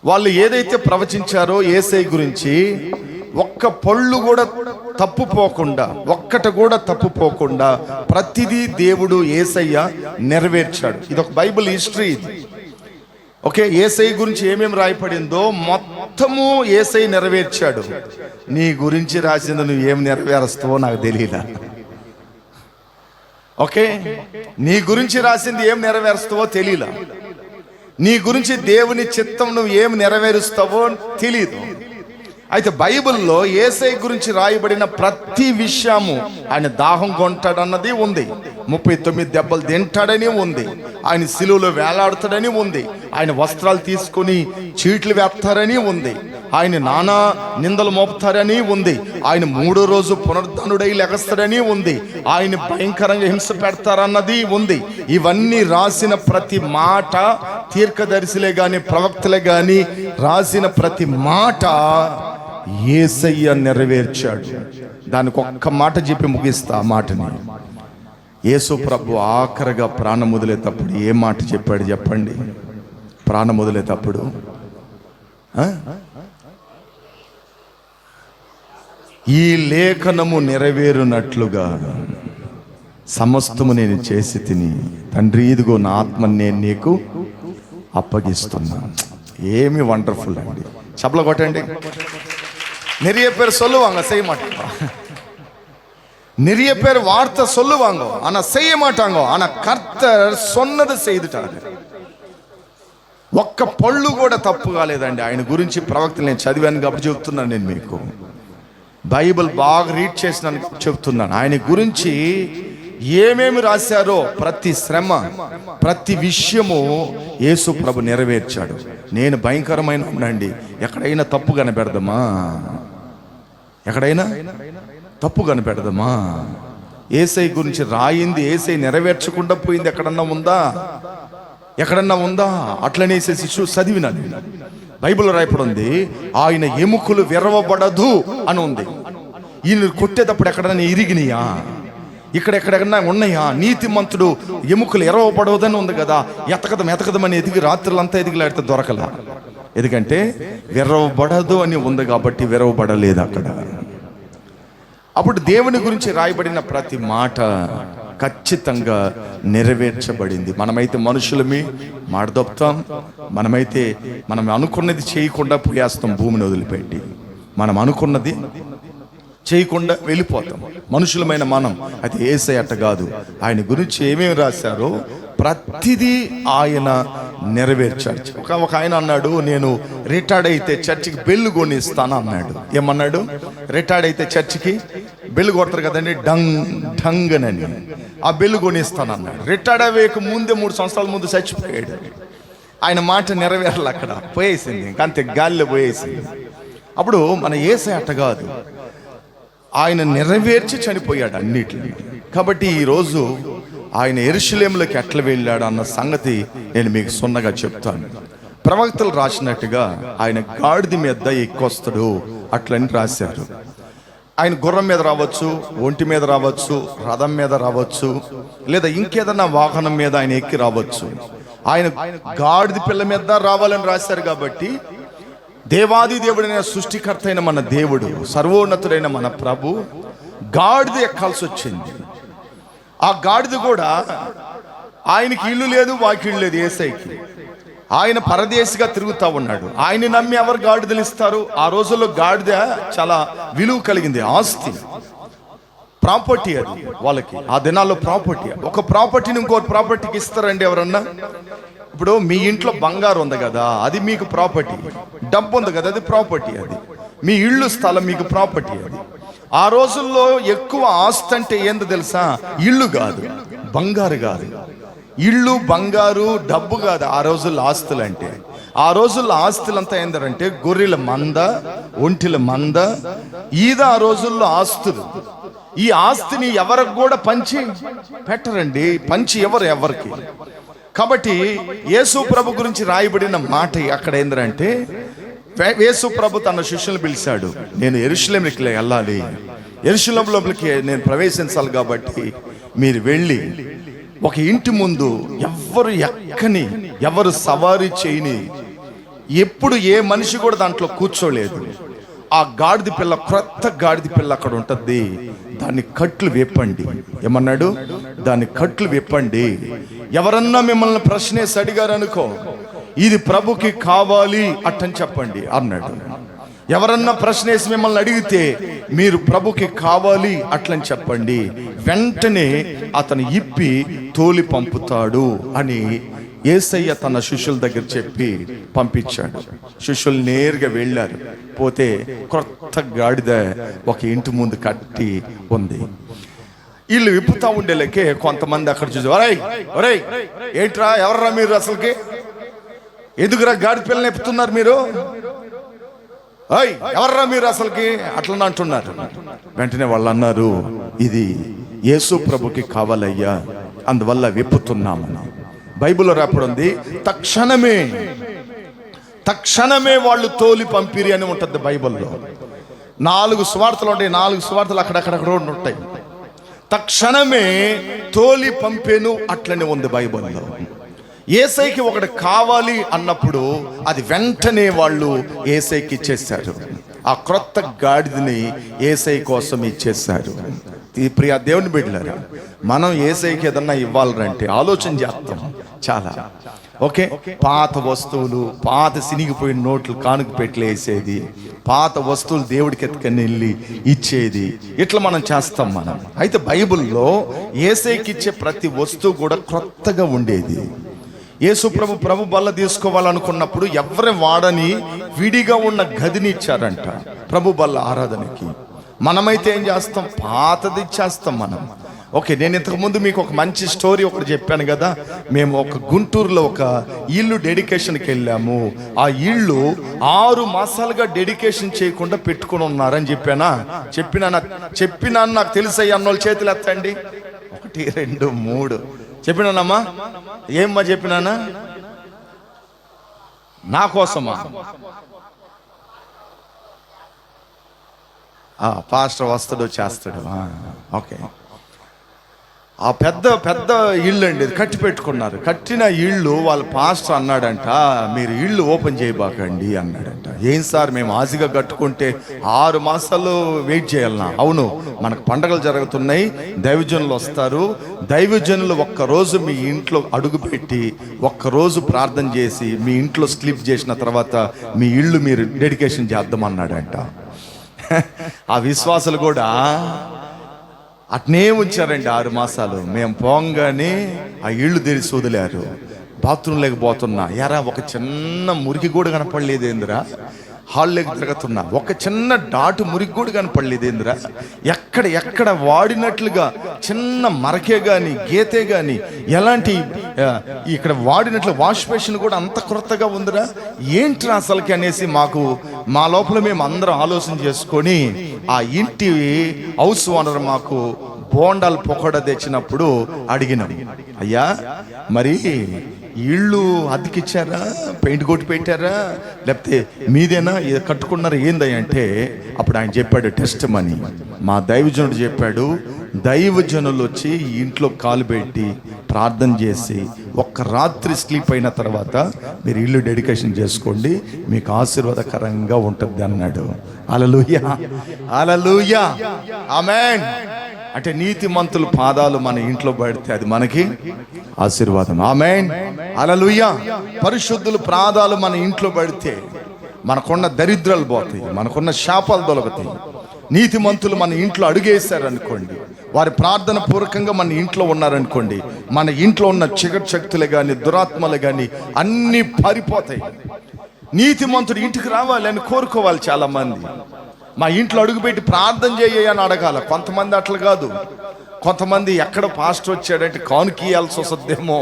వాళ్ళు ఏదైతే ప్రవచించారో యేసయ్య గురించి ఒక్క పళ్ళు కూడా తప్పుపోకుండా, ఒక్కటి కూడా తప్పుపోకుండా ప్రతిదీ దేవుడు యేసయ్య నెరవేర్చాడు. ఇది ఒక బైబిల్ హిస్టరీ ఇది. ఓకే, యేసయ్య గురించి ఏమేమి రాయబడిందో మొత్తము యేసయ్య నెరవేర్చాడు. నీ గురించి రాసింది నువ్వు ఏం నెరవేరుస్తావో నాకు తెలియదా? ఓకే, నీ గురించి రాసింది ఏం నెరవేరుస్తావో తెలియలా. నీ గురించి దేవుని చిత్తం నువ్వు ఏం నెరవేరుస్తావో తెలియదు. అయితే బైబిల్లో యేసయ్య గురించి రాయబడిన ప్రతి విషయము, ఆయన దాహం కొంటాడన్నది ఉంది, 39 దెబ్బలు తింటాడని ఉంది, ఆయన సిలువలో వేలాడుతాడని ఉంది, ఆయన వస్త్రాలు తీసుకుని చీట్లు వేస్తారని ఉంది, ఆయన నానా నిందలు మోపుతారని ఉంది, ఆయన 3వ రోజు పునరుద్ధనుడై లెగస్తాడని ఉంది, ఆయన భయంకరంగా హింస పెడతారన్నది ఉంది. ఇవన్నీ రాసిన ప్రతి మాట, తీర్కదర్శులే గాని ప్రవక్తలే గాని రాసిన ప్రతి మాట యేసయ్య నెరవేర్చాడు. దానికి ఒక్క మాట చెప్పి ముగిస్తా ఆ మాటని. యేసు ప్రభు ఆఖరిగా ప్రాణం వదిలేటప్పుడు ఏ మాట చెప్పాడు చెప్పండి? ప్రాణం వదిలేటప్పుడు ఈ లేఖనము నెరవేరునట్లుగా సమస్తము నేను చేసి తిని తండ్రి ఇదిగో నా ఆత్మని నేను నీకు అప్పగిస్తున్నాను. ఏమి వండర్ఫుల్ అండి. చప్పలు కొట్టండి. நிறைய பேர் சொல்லுவாங்க செய்ய மாட்டாங்க, நிறைய பேர் வார்த்தை சொல்லுவாங்க ஆனா செய்ய மாட்டாங்க. ஆனா கர்த்தர் சொன்னது செய்துட்டாரு. ఒక్క పళ్ళు కూడా తప్పు కాలేదండి ఆయన గురించి. ప్రవక్తలు నేను చదివాను కాబట్టి చెప్తున్నాను. నేను మీకు బైబిల్ బాగా రీడ్ చేసినాను చెప్తున్నాను. ఆయన గురించి ఏమేమి రాశారో ప్రతి శ్రమ, ప్రతి విషయము యేసు ప్రభు నెరవేర్చాడు. నేను భయంకరమైన ఉండండి, ఎక్కడైనా తప్పు కనబెడదామా? ఎక్కడైనా తప్పు కనబెడదామా? యేసై గురించి రాయింది యేసై నెరవేర్చకుండా పోయింది ఎక్కడన్నా ఉందా? ఎక్కడన్నా ఉందా? అట్లనేసేసి చదివినాను. బైబిల్ రాయపడింది ఆయన ఎముకలు విరవబడదు అని ఉంది. ఈయన కొట్టేటప్పుడు ఎక్కడన్నా ఇరిగినాయా? ఇక్కడెక్కడెక్కడన్నా ఉన్నాయా? నీతిమంతుడు ఎముకలు ఎరవబడవదని ఉంది కదా. ఎతకదమని ఎదిగి రాత్రులంతా ఎదిగిలాడితే దొరకలా. ఎందుకంటే విరవబడదు అని ఉంది కాబట్టి విరవబడలేదు అక్కడ. అప్పుడు దేవుని గురించి రాయబడిన ప్రతి మాట ఖచ్చితంగా నెరవేర్చబడింది. మనమైతే మనుషులమి మాడదొప్తాం, మనమైతే మనం అనుకున్నది చేయకుండా పోయేస్తాం భూమిని వదిలిపెట్టి. మనం అనుకున్నది చేయకుండా వెళ్ళిపోతాం మనుషులమైన మనం. అది యేసయ్య అట్ట కాదు. ఆయన గురించి ఏమేమి రాశారో ప్రతిదీ ఆయన నెరవేర్చాడు. ఒక ఆయన అన్నాడు, నేను రిటైర్డ్ అయితే చర్చికి బెల్లు కొనిస్తాను అన్నాడు. ఏమన్నాడు? రిటైర్డ్ అయితే చర్చికి బెల్లు కొడతారు కదండి, డంగ్ ఢంగ్ అని. ఆ బెల్లు కొనిస్తాను అన్నాడు. రిటైర్డ్ అయ్యేక ముందే 3 సంవత్సరాల ముందు చచ్చిపోయాడు. ఆయన మాట నెరవేరాలి, అక్కడ పోయేసింది, ఇంకంతే గాలిలో పోయేసింది. అప్పుడు మన యేసయ్య అట్ట కాదు, ఆయన నెరవేర్చి చనిపోయాడు అన్నిటిని. కాబట్టి ఈరోజు ఆయన యెరూషలేములోకి ఎట్లా వెళ్ళాడు అన్న సంగతి నేను మీకు సున్నగా చెప్తాను. ప్రవక్తలు రాసినట్టుగా ఆయన గాడిద మీద ఎక్కొస్తాడు అట్లని రాశారు. ఆయన గుర్రం మీద రావచ్చు, ఒంటి మీద రావచ్చు, రథం మీద రావచ్చు, లేదా ఇంకేదన్నా వాహనం మీద ఆయన ఎక్కి రావచ్చు. ఆయన గాడిద పిల్ల మీద రావాలని రాశారు. కాబట్టి దేవాది దేవుడైన సృష్టికర్త అయిన మన దేవుడు, సర్వోన్నతుడైన మన ప్రభు గాడిద ఎక్కాల్సి వచ్చింది. ఆ గాడిద కూడా ఆయనకి ఇల్లు లేదు, వాకిళ్ళు లేదు యేసయ్యకి. ఆయన పరదేశిగా తిరుగుతూ ఉన్నాడు. ఆయన నమ్మి ఎవరు గాడిదలు ఇస్తారు? ఆ రోజుల్లో గాడిద చాలా విలువ కలిగింది, ఆస్తి, ప్రాపర్టీ. అది వాళ్ళకి ఆ దినాల్లో ప్రాపర్టీ. ఒక ప్రాపర్టీని ఇంకో ప్రాపర్టీకి ఇస్తారండి ఎవరన్నా? ఇప్పుడు మీ ఇంట్లో బంగారు ఉంది కదా, అది మీకు ప్రాపర్టీ. డబ్బు ఉంది కదా, అది ప్రాపర్టీ. అది మీ ఇళ్ళు, స్థలం మీకు ప్రాపర్టీ. అది ఆ రోజుల్లో ఎక్కువ ఆస్తి అంటే ఏందో తెలుసా? ఇల్లు కాదు, బంగారు కాదు. ఇళ్ళు, బంగారు, డబ్బు కాదు ఆ రోజుల్లో ఆస్తులు అంటే. ఆ రోజుల్లో ఆస్తులంతా ఏందంటే గొర్రెల మంద, ఒంటిల మంద, ఈద ఆ రోజుల్లో ఆస్తులు. ఈ ఆస్తిని ఎవరికి కూడా పంచి పెట్టరండి, పంచి ఎవరికి. కాబట్టి యేసు ప్రభు గురించి రాయబడిన మాట అక్కడ ఏంటంటే, యేసు ప్రభు తన శిష్యులను పిలిచాడు, నేను యెరూషలేముకి వెళ్ళాలి, యెరూషలేములోకి నేను ప్రవేశించాలి. కాబట్టి మీరు వెళ్ళి ఒక ఇంటి ముందు ఎవరు ఎక్కని, ఎవరు సవారీ చేయని, ఎప్పుడు ఏ మనిషి కూడా దాంట్లో కూర్చోలేదు, ఆ గాడిద పిల్ల, క్రొత్త గాడిద పిల్ల అక్కడ ఉంటుంది, దాన్ని కట్లు విప్పండి. ఏమన్నాడు? దాన్ని కట్లు విప్పండి. ఎవరన్నా మిమ్మల్ని ప్రశ్నేసి అడిగారు అనుకో, ఇది ప్రభుకి కావాలి అట్టని చెప్పండి అన్నాడు. ఎవరన్నా ప్రశ్నేసి మిమ్మల్ని అడిగితే మీరు ప్రభుకి కావాలి అట్లని చెప్పండి. వెంటనే అతను ఇప్పి తోలి పంపుతాడు అని యేసయ్య తన శిష్యుల దగ్గర చెప్పి పంపించాడు. శిష్యులు నేరుగా వెళ్ళారు. పోతే క్రొత్త గాడిద ఒక ఇంటి ముందు కట్టి ఉంది. వీళ్ళు విప్పుతా ఉండేలకే కొంతమంది అక్కడ చూసి, ఒరేయ్ ఏంట్రా, ఎవర్రా మీరు, అసలుకి ఎదుగురా గాడిద పిల్లని ఎప్పుతున్నారు మీరు, ఎవర్రా మీరు అసలుకి అట్లా అంటున్నారు. వెంటనే వాళ్ళు అన్నారు, ఇది యేసు ప్రభుకి కావాలయ్యా, అందువల్ల విప్పుతున్నామని. బైబిల్లో రాపడింది, తక్షణమే వాళ్ళు తోలి పంపిరి అని ఉంటుంది బైబిల్లో. 4 సువార్తలు ఉంటాయి, 4 సువార్తలు అక్కడక్కడ ఉంటాయి. తక్షణమే తోలి పంపేను అట్లనే ఉంది బైబిల్లో. యేసయ్యకి ఒకటి కావాలి అన్నప్పుడు అది వెంటనే వాళ్ళు యేసయ్యకి ఇచ్చేశారు. ఆ క్రొత్త గాడిదని యేసయ్య కోసం ఇచ్చేశారు. ఈ ప్రియ దేవుని బిడ్డలారా, మనం యేసయ్యకి ఏదన్నా ఇవ్వాలంటే ఆలోచన చేస్తాం చాలా. ఓకే, పాత వస్తువులు, పాత సినిగిపోయిన నోట్లు కానుక పెట్టలేసేది, పాత వస్తువులు దేవుడికి ఎత్తుకొని వెళ్ళి ఇచ్చేది, ఇట్లా మనం చేస్తాం మనం. అయితే బైబిల్లో యేసయ్యకి ఇచ్చే ప్రతి వస్తువు కూడా క్రొత్తగా ఉండేది. యేసు ప్రభు బల్ల తీసుకోవాలనుకున్నప్పుడు ఎవరి వాడని విడిగా ఉన్న గదిని ఇచ్చారంట ప్రభు బల్ల ఆరాధనకి. మనమైతే ఏం చేస్తాం? పాతది ఇచ్చేస్తాం మనం. ఓకే, నేను ఇంతకుముందు మీకు ఒక మంచి స్టోరీ ఒకటి చెప్పాను కదా. మేము ఒక గుంటూరులో ఒక ఇల్లు డెడికేషన్కి వెళ్ళాము. ఆ ఇల్లు 6 మాసాలుగా డెడికేషన్ చేయకుండా పెట్టుకుని ఉన్నారని చెప్పినా నాకు తెలుసయ్య అన్నోళ్ళు చేతులు ఎత్తండి. 1 2 3 చెప్పినానమ్మా. ఏమ్మా చెప్పినానా? నా కోసమా? పాస్టర్ వస్తాడు చేస్తాడు. ఓకే, ఆ పెద్ద ఇల్లు అండి, కట్టి పెట్టుకున్నారు. కట్టిన ఇల్లు వాళ్ళ పాస్టర్ అన్నాడంట, మీరు ఇల్లు ఓపెన్ చేయబాకండి అన్నాడంట. ఏం సార్, మేము ఆశగా కట్టుకుంటే 6 మాసాలు వెయిట్ చేయాలన్నా? అవును, మనకు పండగలు జరుగుతున్నాయి, దైవజనులు వస్తారు, దైవజనులు ఒక్కరోజు మీ ఇంట్లో అడుగుపెట్టి ఒక్కరోజు ప్రార్థన చేసి మీ ఇంట్లో స్లీప్ చేసిన తర్వాత మీ ఇల్లు మీరు డెడికేషన్ చేద్దామన్నాడంట. ఆ విశ్వాసులు కూడా అట్నే ఉంచారండి 6 మాసాలు. మేము పోంగానే ఆ ఇళ్ళు తెరిచి వదిలారు. బాత్రూమ్ లేకపోతున్నా, ఎరా ఒక చిన్న మురికి కూడా కనపడలేదేందిరా? హాల్లోకి తిరుగుతున్నా, ఒక చిన్న డాటు మురికి కూడా కనపడలేదేందిరా? ఎక్కడ వాడినట్లుగా చిన్న మరకే కానీ గీతే కానీ ఎలాంటి ఇక్కడ వాడినట్లు వాష్ బేసిన్ కూడా అంత క్రొత్తగా ఉందిరా, ఏంట్రా అసలుకి అనేసి మా లోపల మేము అందరం ఆలోచన చేసుకొని ఆ ఇంటి హౌస్ ఓనర్ మాకు బోండాలు పొగడ తెచ్చినప్పుడు అడిగినాం, అయ్యా మరి ఇళ్ళు అద్దెకిచ్చారా, పెయింట్ కొట్టి పెట్టారా, లేకపోతే మీదేనా కట్టుకున్నారా ఏందంటే అప్పుడు ఆయన చెప్పాడు టెస్ట్ మనీ. మా దైవజనుడు చెప్పాడు, దైవజనులు వచ్చి ఇంట్లో కాలు పెట్టి ప్రార్థన చేసి ఒక్క రాత్రి స్లీప్ అయిన తర్వాత మీరు ఇల్లు డెడికేషన్ చేసుకోండి, మీకు ఆశీర్వాదకరంగా ఉంటుంది అన్నాడు. హల్లెలూయా, హల్లెలూయా, ఆమేన్. అంటే నీతిమంతుల పాదాలు మన ఇంట్లో పడితే అది మనకి ఆశీర్వాదం. ఆమేన్, హల్లెలూయా. పరిశుద్ధుల పాదాలు మన ఇంట్లో పడితే మనకున్న దరిద్రాలు పోతాయి, మనకున్న శాపాలు తొలగుతాయి. నీతిమంతులు మన ఇంట్లో అడుగేశారనుకోండి, వారి ప్రార్థన పూర్వకంగా మన ఇంట్లో ఉన్నారనుకోండి, మన ఇంట్లో ఉన్న చీకటి శక్తులు కానీ దురాత్మలు కానీ అన్నీ పారిపోతాయి. నీతిమంతుడు ఇంటికి రావాలి అని కోరుకోవాలి చాలా మంది. మా ఇంట్లో అడుగుపెట్టి ప్రార్థన చేయని అడగాల. కొంతమంది అట్లా కాదు, కొంతమంది ఎక్కడ పాస్టర్ వచ్చాడంటే కానుక ఇవ్వాల్సి వస్తుందేమో,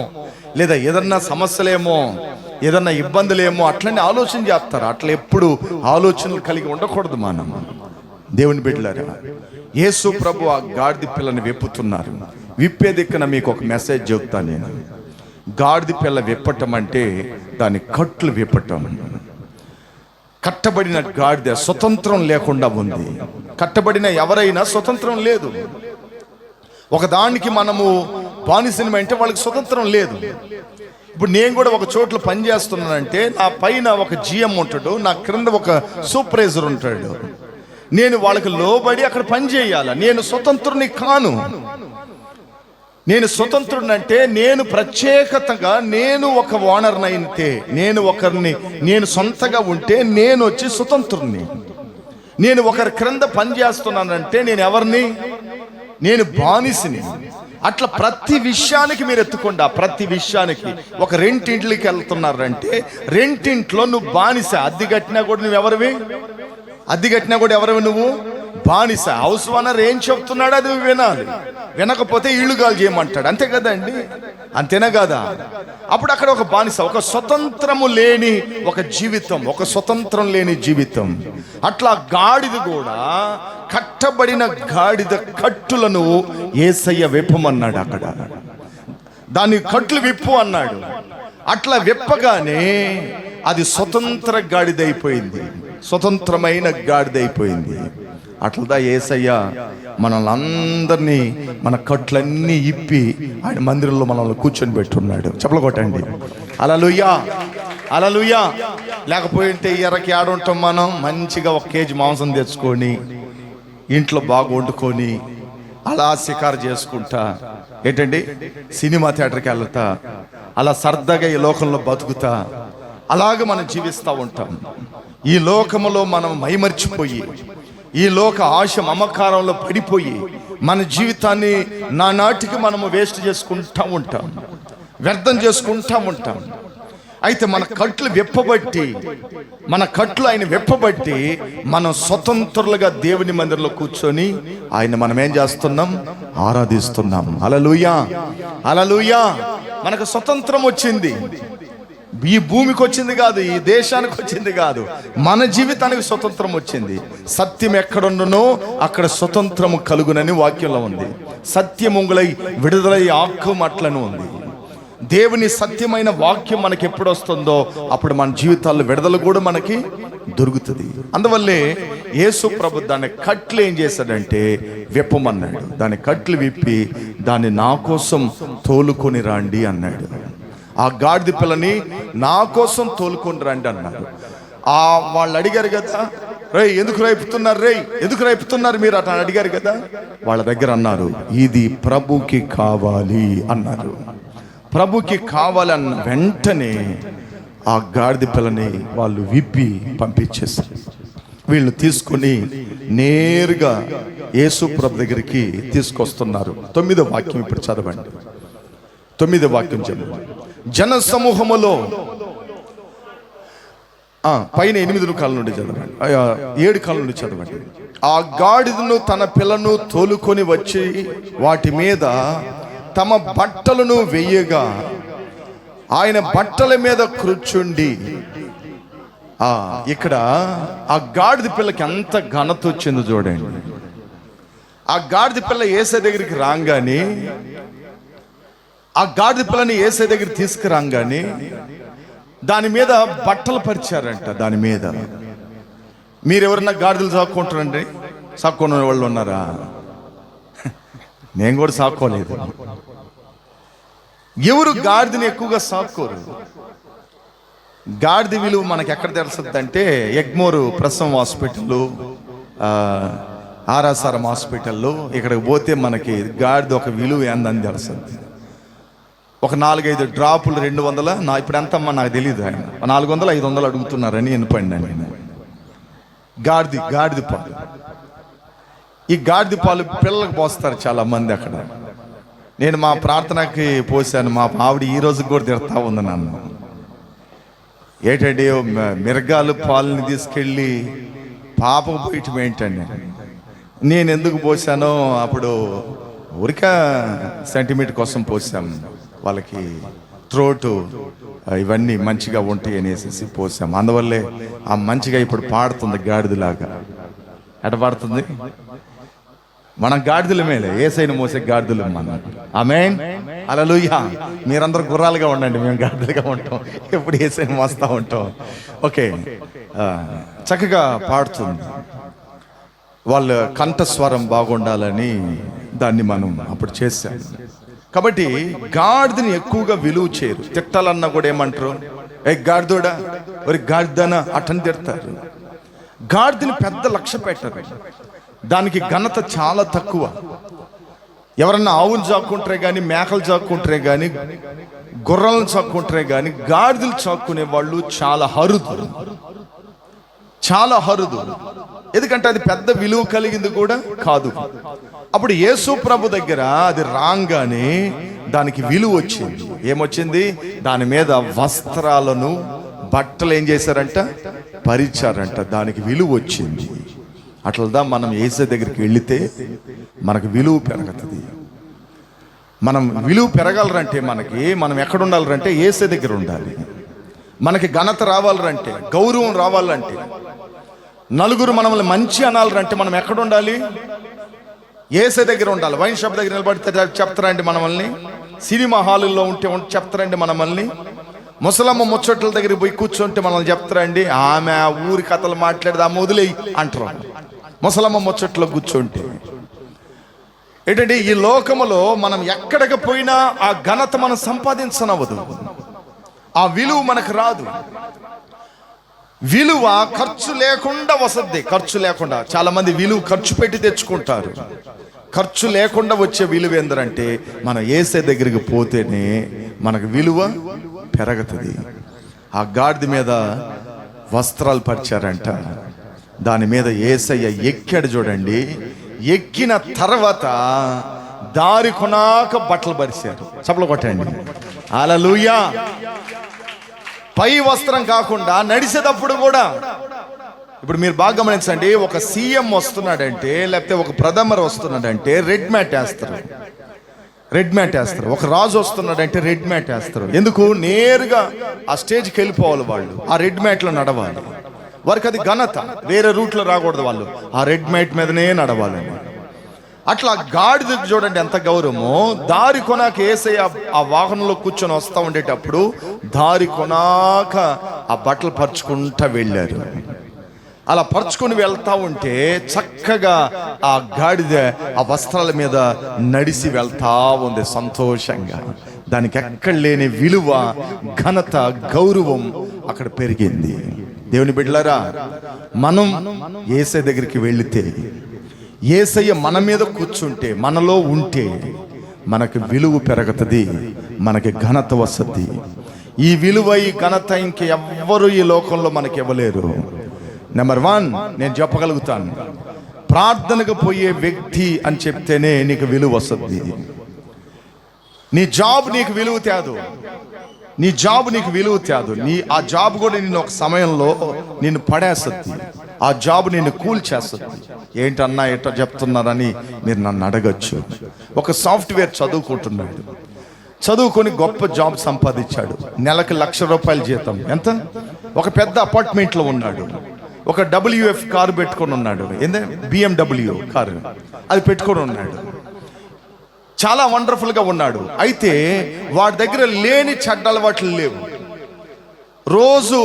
లేదా ఏదన్నా సమస్యలేమో, ఏదన్నా ఇబ్బందులేమో అట్లనే ఆలోచన చేస్తారు. అట్లా ఎప్పుడు ఆలోచనలు కలిగి ఉండకూడదు మనం. దేవుని బిడ్డలారా, యేసు ప్రభు ఆ గాడిద పిల్లని విప్పుతున్నారు. విప్పే దిక్కున మీకు ఒక మెసేజ్ చెప్తాను నేను. గాడిద పిల్ల విప్పటం అంటే దాని కట్లు విప్పటం. కట్టబడిన గాడిద స్వతంత్రం లేకుండా ఉంది. కట్టబడిన ఎవరైనా స్వతంత్రం లేదు. ఒకదానికి మనము బానిసనం అంటే వాళ్ళకి స్వతంత్రం లేదు. ఇప్పుడు నేను కూడా ఒక చోట్ల పని చేస్తున్నానంటే నా పైన ఒక జిఎం ఉంటాడు, నా క్రింద ఒక సూపర్వైజర్ ఉంటాడు. నేను వాళ్ళకి లోబడి అక్కడ పని చేయాలి. నేను స్వతంత్రుని కాను. నేను స్వతంత్రుడిని అంటే నేను ప్రత్యేకతగా నేను ఒక ఓనర్ని అయితే, నేను సొంతగా ఉంటే నేను వచ్చి స్వతంత్రుడిని. నేను ఒకరి క్రింద పని చేస్తున్నానంటే నేను ఎవరిని? నేను బానిసని. అట్లా ప్రతి విషయానికి మీరు ఎత్తుకోండి. ప్రతి విషయానికి ఒక రెంటింట్లోకి వెళ్తున్నారంటే రెంటింట్లో నువ్వు బానిస. అద్దె కట్టినా కూడా నువ్వు ఎవరివి? అద్దె కట్టినా కూడా ఎవరివి? నువ్వు బానిస. హౌస్ ఓనర్ ఏం చెప్తున్నాడు అది నువ్వు వినాలి. వినకపోతే ఇళ్ళు గాలు చేయమంటాడు. అంతే కదండి, అంతేనా కదా? అప్పుడు అక్కడ ఒక బానిస, ఒక స్వతంత్రము లేని ఒక జీవితం, ఒక స్వతంత్రం లేని జీవితం. అట్లా గాడిద కూడా కట్టబడిన గాడిద కట్టులను యేసయ్య విప్పమన్నాడు. అక్కడ దాని కట్లు విప్పు అన్నాడు. అట్లా విప్పగానే అది స్వతంత్ర గాడిద అయిపోయింది, స్వతంత్రమైన గాడిద అయిపోయింది. అట్లా యేసయ్య మనల్ని అందరినీ మన కట్లన్నీ ఇప్పి ఆయన మందిరంలో మనల్ని కూర్చొని పెట్టున్నాడు. చెప్పలు కొట్టండి హల్లెలూయా, హల్లెలూయా. లేకపోతే ఎర్రకి ఆడుంటాం మనం. మంచిగా 1 కేజీ మాంసం తెచ్చుకొని ఇంట్లో బాగా వండుకొని అలా షికారు చేసుకుంటా ఏంటండి, సినిమా థియేటర్కి వెళ్తా, అలా సరదాగా ఈ లోకంలో బతుకుతా, అలాగ మనం జీవిస్తూ ఉంటాం. ఈ లోకములో మనం మైమర్చిపోయి, ఈ లోక ఆశ మమకారంలో పడిపోయి మన జీవితాన్ని నానాటికి మనము వేస్ట్ చేసుకుంటూ ఉంటాం, వ్యర్థం చేసుకుంటూ ఉంటాం. అయితే మన కట్లు విప్పబట్టి, మన కట్లు ఆయన విప్పబట్టి మనం స్వతంత్రులుగా దేవుని మందిరంలో కూర్చొని ఆయన మనం ఏం చేస్తున్నాం? ఆరాధిస్తున్నాం. హల్లెలూయా, హల్లెలూయా. మనకు స్వతంత్రం వచ్చింది. ఈ భూమికి వచ్చింది కాదు, ఈ దేశానికి వచ్చింది కాదు, మన జీవితానికి స్వతంత్రం వచ్చింది. సత్యం ఎక్కడుండునో అక్కడ స్వతంత్రము కలుగునని వాక్యంలో ఉంది. సత్యముంగులై విడుదలై ఆక్కుమట్లను ఉంది. దేవుని సత్యమైన వాక్యం మనకి ఎప్పుడు వస్తుందో అప్పుడు మన జీవితాల్లో విడుదల కూడా మనకి దొరుకుతుంది. అందువల్లే యేసు ప్రభు దాని కట్లు ఏం చేశాడంటే విప్పమన్నాడు. దాని కట్లు విప్పి దాన్ని నా కోసం తోలుకొని రండి అన్నాడు. ఆ గాడిద పిల్లని నా కోసం తోలుకొని రండి అన్నారు. వాళ్ళు అడిగారు కదా, రే ఎందుకు రేపుతున్నారు, రే ఎందుకు రేపుతున్నారు మీరు అట్లా అడిగారు కదా. వాళ్ళ దగ్గర అన్నారు, ఇది ప్రభుకి కావాలి అన్నారు. ప్రభుకి కావాలన్న వెంటనే ఆ గాడిద పిల్లని వాళ్ళు విప్పి పంపించేశారు. వీళ్ళు తీసుకుని నేరుగా యేసు ప్రభు దగ్గరికి తీసుకొస్తున్నారు. 9వ వాక్యం ఇప్పుడు చదవండి. 9వ వాక్యం చదవండి. జన సమూహములో పైన 8 కాళ్ళ నుండి చదవండి, 7 కాళ్ళ నుండి చదవండి. ఆ గాడిదను తన పిల్లను తోలుకొని వచ్చి వాటి మీద తమ బట్టలను వెయ్యగా ఆయన బట్టల మీద కూర్చుండి. ఇక్కడ ఆ గాడిద పిల్లకి ఎంత ఘనత వచ్చిందో చూడండి. ఆ గాడిద పిల్ల యేసయ్య దగ్గరికి రాగానే, ఆ గాడిద పిల్లని యేసయ్య దగ్గర తీసుకురాగానే దాని మీద బట్టలు పరిచారంట. దాని మీద మీరు ఎవరన్నా గాడిదలు సాక్కుంటారండి? సాక్కునే వాళ్ళు ఉన్నారా? నేను కూడా సాక్కోలేదు. ఎవరు గాడిదని ఎక్కువగా సాక్కోరు. గాడిద విలువ మనకి ఎక్కడ తెలుస్తుంది అంటే, ఎగ్మోరు ప్రసవం హాస్పిటల్, ఆర్ఎస్ఆర్ఎం హాస్పిటల్లో ఇక్కడికి పోతే మనకి గాడిద ఒక విలువ ఏందని తెలుస్తుంది. ఒక 4-5 డ్రాపులు 200, ఇప్పుడు ఎంతమ్మా నాకు తెలియదు, 400-500 అడుగుతున్నారని వినపండి నేను. గాడిద పాలు, ఈ గాడిద పాలు పిల్లలకు పోస్తారు చాలా మంది. అక్కడ నేను మా ప్రార్థనకి పోసాను. మా ఆవిడ ఈ రోజు కూడా తిడతా ఉంది నన్ను, ఏంటంటే మిరగాలు పాలని తీసుకెళ్ళి పాపకు పోయటం ఏంటండి. నేను ఎందుకు పోసానో, అప్పుడు ఊరిక సెంటిమీటర్ కోసం పోసాము. వాళ్ళకి త్రోటు ఇవన్నీ మంచిగా ఉంటాయి అనేసి పోసాము. అందువల్లే ఆ మంచిగా ఇప్పుడు పాడుతుంది గాడిదలాగా. ఎట పాడుతుంది? మనం గాడిదల మేలే, యేసయ్యను మోసే గాడిదలు మనం. ఆమేన్, హల్లెలూయా. మీరందరూ గుర్రాలుగా ఉండండి, మేము గాడిదలుగా ఉంటాం, ఎప్పుడు యేసయ్యను మోస్తా ఉంటాం. ఓకే, చక్కగా పాడుతుంది. వాళ్ళ కంఠస్వరం బాగుండాలని దాన్ని మనం అప్పుడు చేశాం. కాబట్టి గాడిదని ఎక్కువగా విలువ చేయరు. తిట్టాలన్నా కూడా ఏమంటారు? ఏ గాడిదోడా, ఒరి గాడిదనా అటని తిడతారు. గాడిదని పెద్ద లక్ష్య పెట్టరు. దానికి ఘనత చాలా తక్కువ. ఎవరన్నా ఆవులు చాక్కుంటారే కానీ, మేకలు చాక్కుంటారే కానీ, గుర్రాలను చాక్కుంటారే కానీ, గాడిదలు చాక్కునే వాళ్ళు చాలా అరుదు, చాలా అరుదు. ఎందుకంటే అది పెద్ద విలువ కలిగింది కూడా కాదు. అప్పుడు యేసు ప్రభు దగ్గర అది రాగానే దానికి విలువ వచ్చింది. ఏమొచ్చింది? దాని మీద వస్త్రాలను, బట్టలు ఏం చేశారంట? పరిచారంట. దానికి విలువ వచ్చింది. అట్లా మనం యేసయ్య దగ్గరికి వెళితే మనకు విలువ పెరుగుతుంది. మనం విలువ పెరగాలంటే మనం ఎక్కడ ఉండాలంటే యేసయ్య దగ్గర ఉండాలి. మనకి ఘనత రావాలంటే, గౌరవం రావాలంటే, నలుగురు మనల్ని మంచి అనాలంటే మనం ఎక్కడ ఉండాలి? యేసయ్య దగ్గర ఉండాలి. వైన్ షాప్ దగ్గర నిలబడితే చెప్తారండి మనల్ని, సినిమా హాలుల్లో ఉంటే చెప్తారండి మనల్ని, ముసలమ్మ ముచ్చట్ల దగ్గరికి పోయి కూర్చుంటే మనల్ని చెప్తారండి, ఆమె ఆ ఊరి కథలు మాట్లాడేది ఆమె వదిలేయి అంటారు. ముసలమ్మ ముచ్చట్లో కూర్చుంటే ఏంటంటే, ఈ లోకములో మనం ఎక్కడికి పోయినా ఆ ఘనత మనం సంపాదించనవదు, ఆ విలువ మనకు రాదు. విలువ ఖర్చు లేకుండా వసద్ది. ఖర్చు లేకుండా చాలా మంది విలువ ఖర్చు పెట్టి తెచ్చుకుంటారు. ఖర్చు లేకుండా వచ్చే విలువ ఏందంటే మనం యేసయ్య దగ్గరికి పోతేనే మనకు విలువ పెరుగుతుంది. ఆ గాడిద మీద వస్త్రాలు పరిచారంట, దాని మీద యేసయ్య ఎక్కాడు చూడండి. ఎక్కిన తర్వాత దారి కొనాక బట్టలు పరిచారు. చప్పలు కొట్టండి, హల్లెలూయా. పై వస్త్రం కాకుండా నడిచేటప్పుడు కూడా, ఇప్పుడు మీరు బాగా గమనించండి, ఒక సీఎం వస్తున్నాడంటే లేకపోతే ఒక ప్రధాని వస్తున్నాడంటే రెడ్ మ్యాట్ వేస్తారు, రెడ్ మ్యాట్ వేస్తారు. ఒక రాజు వస్తున్నాడంటే రెడ్ మ్యాట్ వేస్తారు. ఎందుకు? నేరుగా ఆ స్టేజ్కి వెళ్ళిపోవాలి వాళ్ళు, ఆ రెడ్ మ్యాట్లో నడవాలి. వారికి అది ఘనత, వేరే రూట్లో రాకూడదు, వాళ్ళు ఆ రెడ్ మ్యాట్ మీదనే నడవాలి. అట్లా గాడిదకు చూడండి ఎంత గౌరవమో. దారి కొనాక యేసయ్య ఆ వాహనంలో కూర్చొని వస్తూ ఉండేటప్పుడు దారి కొనాక ఆ బట్టలు పరుచుకుంటా వెళ్ళారు. అలా పరుచుకొని వెళ్తా ఉంటే చక్కగా ఆ గాడిద ఆ వస్త్రాల మీద నడిచి వెళ్తా ఉంది సంతోషంగా. దానికి ఎక్కడ లేని విలువ, ఘనత, గౌరవం అక్కడ పెరిగింది. దేవుని బిడ్డలారా, మనం యేసయ్య దగ్గరికి వెళితే, యేసయ్య మన మీద కూర్చుంటే, మనలో ఉంటే మనకు విలువ పెరుగుతుంది, మనకి ఘనత వస్తుంది. ఈ విలువ, ఈ ఘనత ఇంకెవ్వరు ఈ లోకంలో మనకి ఇవ్వలేరు. నెంబర్ 1 నేను చెప్పగలుగుతాను, ప్రార్థనకు పోయే వ్యక్తి అని చెప్తేనే నీకు విలువ వస్తుంది. నీ జాబ్ నీకు విలువ తేదు, నీ జాబ్ నీకు విలువ తేదు. ఆ జాబ్ కూడా నిన్ను ఒక సమయంలో నిన్ను పడేస్తుంది, ఆ జాబ్ నిన్ను కూల్చేస్తుంది. ఏంటన్నా ఎట్లా చెప్తున్నారని మీరు నన్ను అడగచ్చు. ఒక సాఫ్ట్వేర్ చదువుకుంటున్నాడు, చదువుకొని గొప్ప జాబ్ సంపాదించాడు, నెలకు ₹1,00,000 జీతం. ఎంత? ఒక పెద్ద అపార్ట్మెంట్లో ఉన్నాడు, ఒక WF కారు పెట్టుకొని ఉన్నాడు, BMW కారు అది పెట్టుకొని ఉన్నాడు, చాలా వండర్ఫుల్గా ఉన్నాడు. అయితే వాడి దగ్గర లేని చెడ్డ అలవాట్లు లేవు. రోజు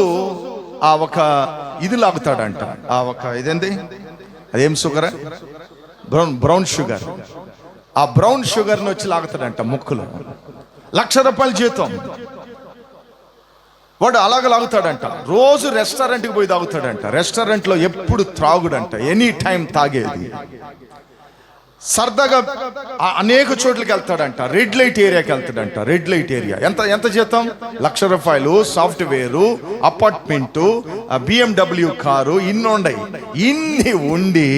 ఆ ఒక ఇది లాగుతాడంట, ఆ ఒక ఇదేంది, అదేం షుగర్, బ్రౌన్ షుగర్. ఆ బ్రౌన్ షుగర్ని వచ్చి లాగుతాడంట ముక్కులో. ₹1,00,000 జీతం, వాడు అలాగ లాగుతాడంట. రోజు రెస్టారెంట్కి పోయి తాగుతాడంట, రెస్టారెంట్లో ఎప్పుడు త్రాగుడంట, ఎనీ టైం తాగేది. సరదాగా అనేక చోట్లకి వెళ్తాడంట, రెడ్ లైట్ ఏరియాకి వెళ్తాడంట. రెడ్ లైట్ ఏరియా ఎంత జీతం? ₹1,00,000, సాఫ్ట్వేరు, అపార్ట్మెంటు, BMW కారు, ఇన్ని ఉన్నాయి. ఇన్ని ఉండి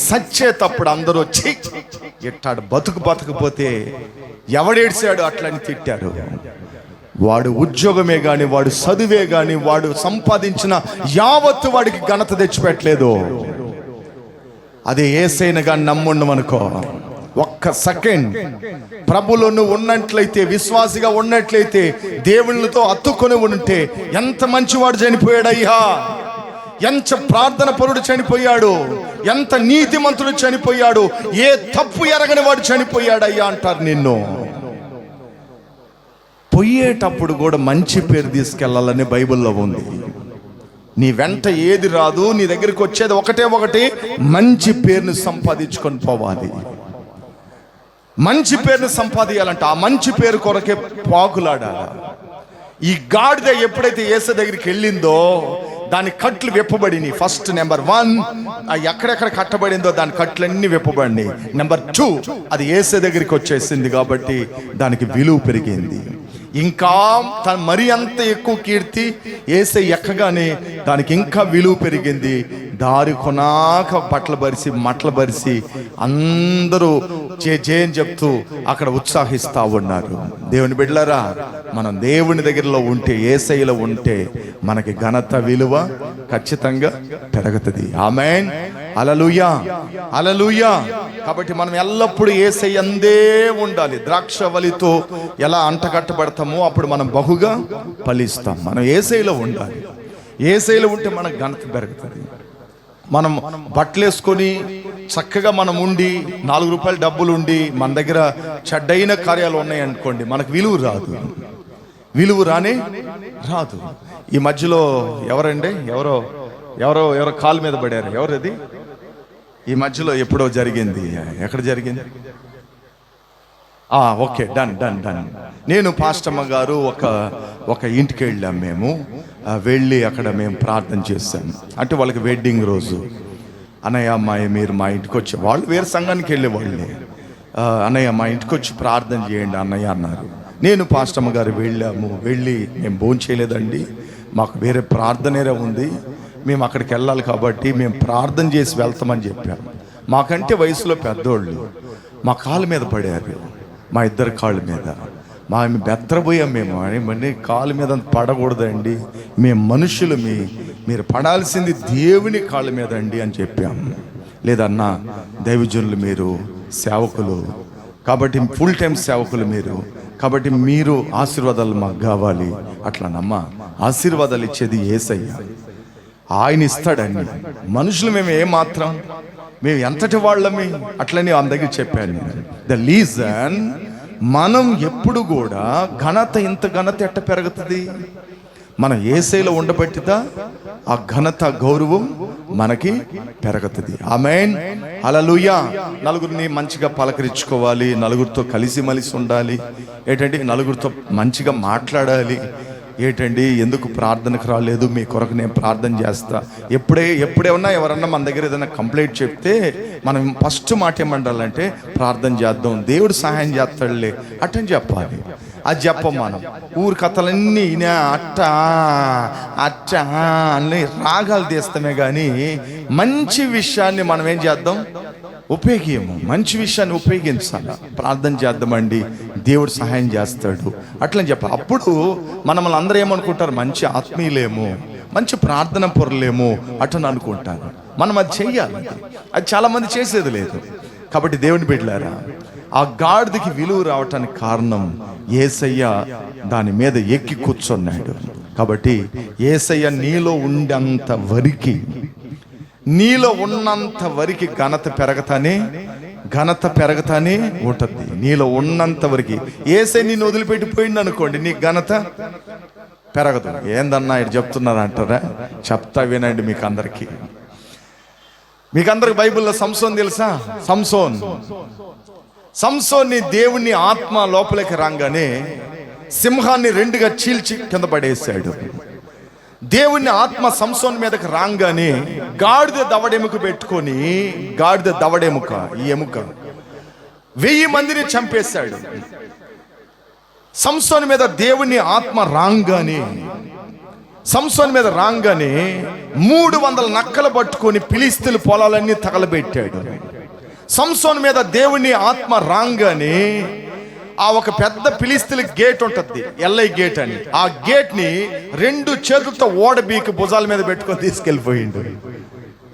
సచ్చేటప్పుడు అందరూ వచ్చి ఎట్టాడు బతుకుపోతే ఎవడేడ్చాడు అట్లని తిట్టారు. వాడు ఉద్యోగమే గాని, వాడు చదువే గాని, వాడు సంపాదించిన యావత్తు వాడికి ఘనత తెచ్చిపెట్టలేదు. అదే యేసయ్యను గాని నమ్ముండమనుకో, ఒక్క సెకండ్ ప్రభులో నువ్వు ఉన్నట్లయితే, విశ్వాసిగా ఉన్నట్లయితే, దేవునితో అత్తుకొని ఉంటే, ఎంత మంచివాడు చనిపోయాడయ్యా, ఎంత ప్రార్థన పరుడు చనిపోయాడు, ఎంత నీతిమంతుడు చనిపోయాడు, ఏ తప్పు ఎరగని వాడు చనిపోయాడయ్యా అంటారు నిన్ను. పోయేటప్పుడు కూడా మంచి పేరు తీసుకెళ్లాలని బైబిల్లో ఉంది. నీ వెంట ఏది రాదు, నీ దగ్గరికి వచ్చేది ఒకటి, మంచి పేరుని సంపాదించుకొని పోవాలి. మంచి పేరుని సంపాదించాలంటే ఆ మంచి పేరు కొరకే పాకులాడాలి. ఈ గాడిద ఎప్పుడైతే యేసయ్య దగ్గరికి వెళ్ళిందో దాని కట్లు విప్పబడినాయి. ఫస్ట్ నెంబర్ 1 ఎక్కడెక్కడ కట్టబడిందో దాని కట్లన్నీ విప్పబడినాయి. నెంబర్ 2 అది యేసయ్య దగ్గరికి వచ్చేసింది కాబట్టి దానికి విలువ పెరిగింది. ఇంకా మరి అంత ఎక్కువ కీర్తి యేసయ్య ఎక్కగానే దానికి ఇంకా విలువ పెరిగింది. దారి కొనాక బట్టలు బరిసి మట్టలు బరిసి అందరూ జేని చెప్తూ అక్కడ ఉత్సాహిస్తూ ఉన్నారు. దేవుని బిడ్డలారా, మనం దేవుని దగ్గరలో ఉంటే, యేసయ్యలో ఉంటే మనకి ఘనత, విలువ ఖచ్చితంగా పెరుగుతుంది. ఆమేన్, హల్లెలూయా, హల్లెలూయా. కాబట్టి మనం ఎల్లప్పుడూ యేసయ్య అందే ఉండాలి. ద్రాక్షవల్లితో ఎలా అంటకట్టబడతామో అప్పుడు మనం బహుగా ఫలిస్తాం. మనం యేసయ్యలో ఉండాలి. యేసయ్యలో ఉంటే మనకు ఘనత పెరుగుతుంది. మనం బట్టలు వేసుకొని చక్కగా మనం ఉండి ₹4 డబ్బులు ఉండి మన దగ్గర చెడ్డైన కార్యాలు ఉన్నాయి అనుకోండి, మనకు విలువ రాదు. విలువ రాదు. ఈ మధ్యలో ఎవరండి, ఎవరో కాలు మీద పడారు. ఎవరది? ఈ మధ్యలో ఎప్పుడో జరిగింది. ఎక్కడ జరిగింది? Okay, done. నేను పాస్టమ్మ గారు ఒక ఇంటికి వెళ్ళాం. మేము వెళ్ళి అక్కడ మేము ప్రార్థన చేశాం. అంటే వాళ్ళకి వెడ్డింగ్ రోజు. అన్నయ్య అమ్మాయి మీరు మా ఇంటికి వచ్చి, వాళ్ళు వేరే సంఘానికి వెళ్ళేవాళ్ళే, అన్నయ్య మా ఇంటికి వచ్చి ప్రార్థన చేయండి అన్నయ్య అన్నారు. నేను పాస్టమ్మ గారు వెళ్ళి మేము భోజనం చేయలేదండి, మాకు వేరే ప్రార్థనేరే ఉంది, మేము అక్కడికి వెళ్ళాలి కాబట్టి మేము ప్రార్థన చేసి వెళ్తామని చెప్పాము. మాకంటే వయసులో పెద్దోళ్ళు మా కాళ్ళ మీద పడారు, మా ఇద్దరు కాళ్ళ మీద. మేము బెత్తరపోయాం. మేము కాళ్ళ మీద పడకూడదండి, మేము మనుషులు, మీరు పడాల్సింది దేవుని కాళ్ళ మీద అండి అని చెప్పాము. లేదన్నా దైవజనులు మీరు సేవకులు కాబట్టి, ఫుల్ టైం సేవకులు మీరు కాబట్టి మీరు ఆశీర్వాదాలు మాకు కావాలి. అట్లానమ్మా, ఆశీర్వాదాలు ఇచ్చేది యేసయ్య, ఆయన ఇస్తాడండి. మనుషులు మేము ఏమాత్రం, మేము ఎంతటి వాళ్ళమి అట్లని ఆమె దగ్గర చెప్పాను. ద రీజన్, మనం ఎప్పుడు కూడా ఘనత, ఇంత ఘనత ఎట్ట పెరుగుతుంది? మనం యేసయ్యలో ఉండబట్టిదా ఆ ఘనత గౌరవం మనకి పెరుగుతుంది. ఆమేన్, హల్లెలూయా. నలుగురిని మంచిగా పలకరించుకోవాలి, నలుగురితో కలిసిమెలిసి ఉండాలి, ఏంటంటే నలుగురితో మంచిగా మాట్లాడాలి. ఏంటండి ఎందుకు ప్రార్థనకు రాలేదు, మీ కొరకు నేను ప్రార్థన చేస్తా. ఎప్పుడేమన్నా ఎవరన్నా మన దగ్గర ఏదైనా కంప్లైంట్ చెప్తే మనం ఫస్ట్ మాట ఏమంటారంటే ప్రార్థన చేద్దాం, దేవుడు సహాయం చేస్తాడులే అట్టని చెప్పాలి. అది చెప్పం మనం. ఊరి కథలన్నీ అట్ట అన్ని రాగాలు తీస్తామే కానీ మంచి విషయాన్ని మనం ఏం చేద్దాం, ఉపయోగము. మంచి విషయాన్ని ఉపయోగించాలి. ప్రార్థన చేద్దామండి, దేవుడు సహాయం చేస్తాడు అట్లని చెప్పాలి. అప్పుడు మనల్ని అందరూ ఏమనుకుంటారు, మంచి ఆత్మీయులేమో, మంచి ప్రార్థన పొరలేమో అటని అనుకుంటారు. మనం అది చెయ్యాలి. అది చాలామంది చేసేది లేదు. కాబట్టి దేవుని బిడ్డలారా, ఆ గాడిదకి విలువ రావటానికి కారణం యేసయ్య దాని మీద ఎక్కి కూర్చున్నాడు. కాబట్టి యేసయ్య నీలో ఉండేంత వరకు, నీలో ఉన్నంత వరకు ఘనత పెరగతానే ఉంటుంది. నీలో ఉన్నంత వరకు. యేసయ్య నిన్ను వదిలిపెట్టిపోయింది అనుకోండి, నీ ఘనత పెరగదు. ఏందన్నా ఇటు చెప్తున్నారు అంటారా? చెప్తా వినండి. మీకు అందరికి బైబిల్లో సంసోన్ తెలుసా? సంసోన్ని దేవుని ఆత్మ లోపలికి రాగానే సింహాన్ని రెండుగా చీల్చి కింద పడేశాడు. దేవుని ఆత్మ సంసోన్ మీదకి రాగానే గాడిద దవడెముక పెట్టుకొని, గాడిద దవడెముక, ఈ ఎముక 1000 మందిని చంపేశాడు. సంసోన్ మీద దేవుని ఆత్మ రాగానే 300 నక్కలు పట్టుకొని ఫిలిష్తీయుల పొలాలన్నీ తగలబెట్టాడు. సంసోన్ మీద దేవుని ఆత్మ రాగానే ఆ ఒక పెద్ద ఫిలిష్తీయుల గేట్ ఉంటుంది, ఎల్ఐ గేట్ అని. ఆ గేట్ ని 2 చేతులతో ఓడబీకి భుజాల మీద పెట్టుకొని తీసుకెళ్ళిపోయిండు.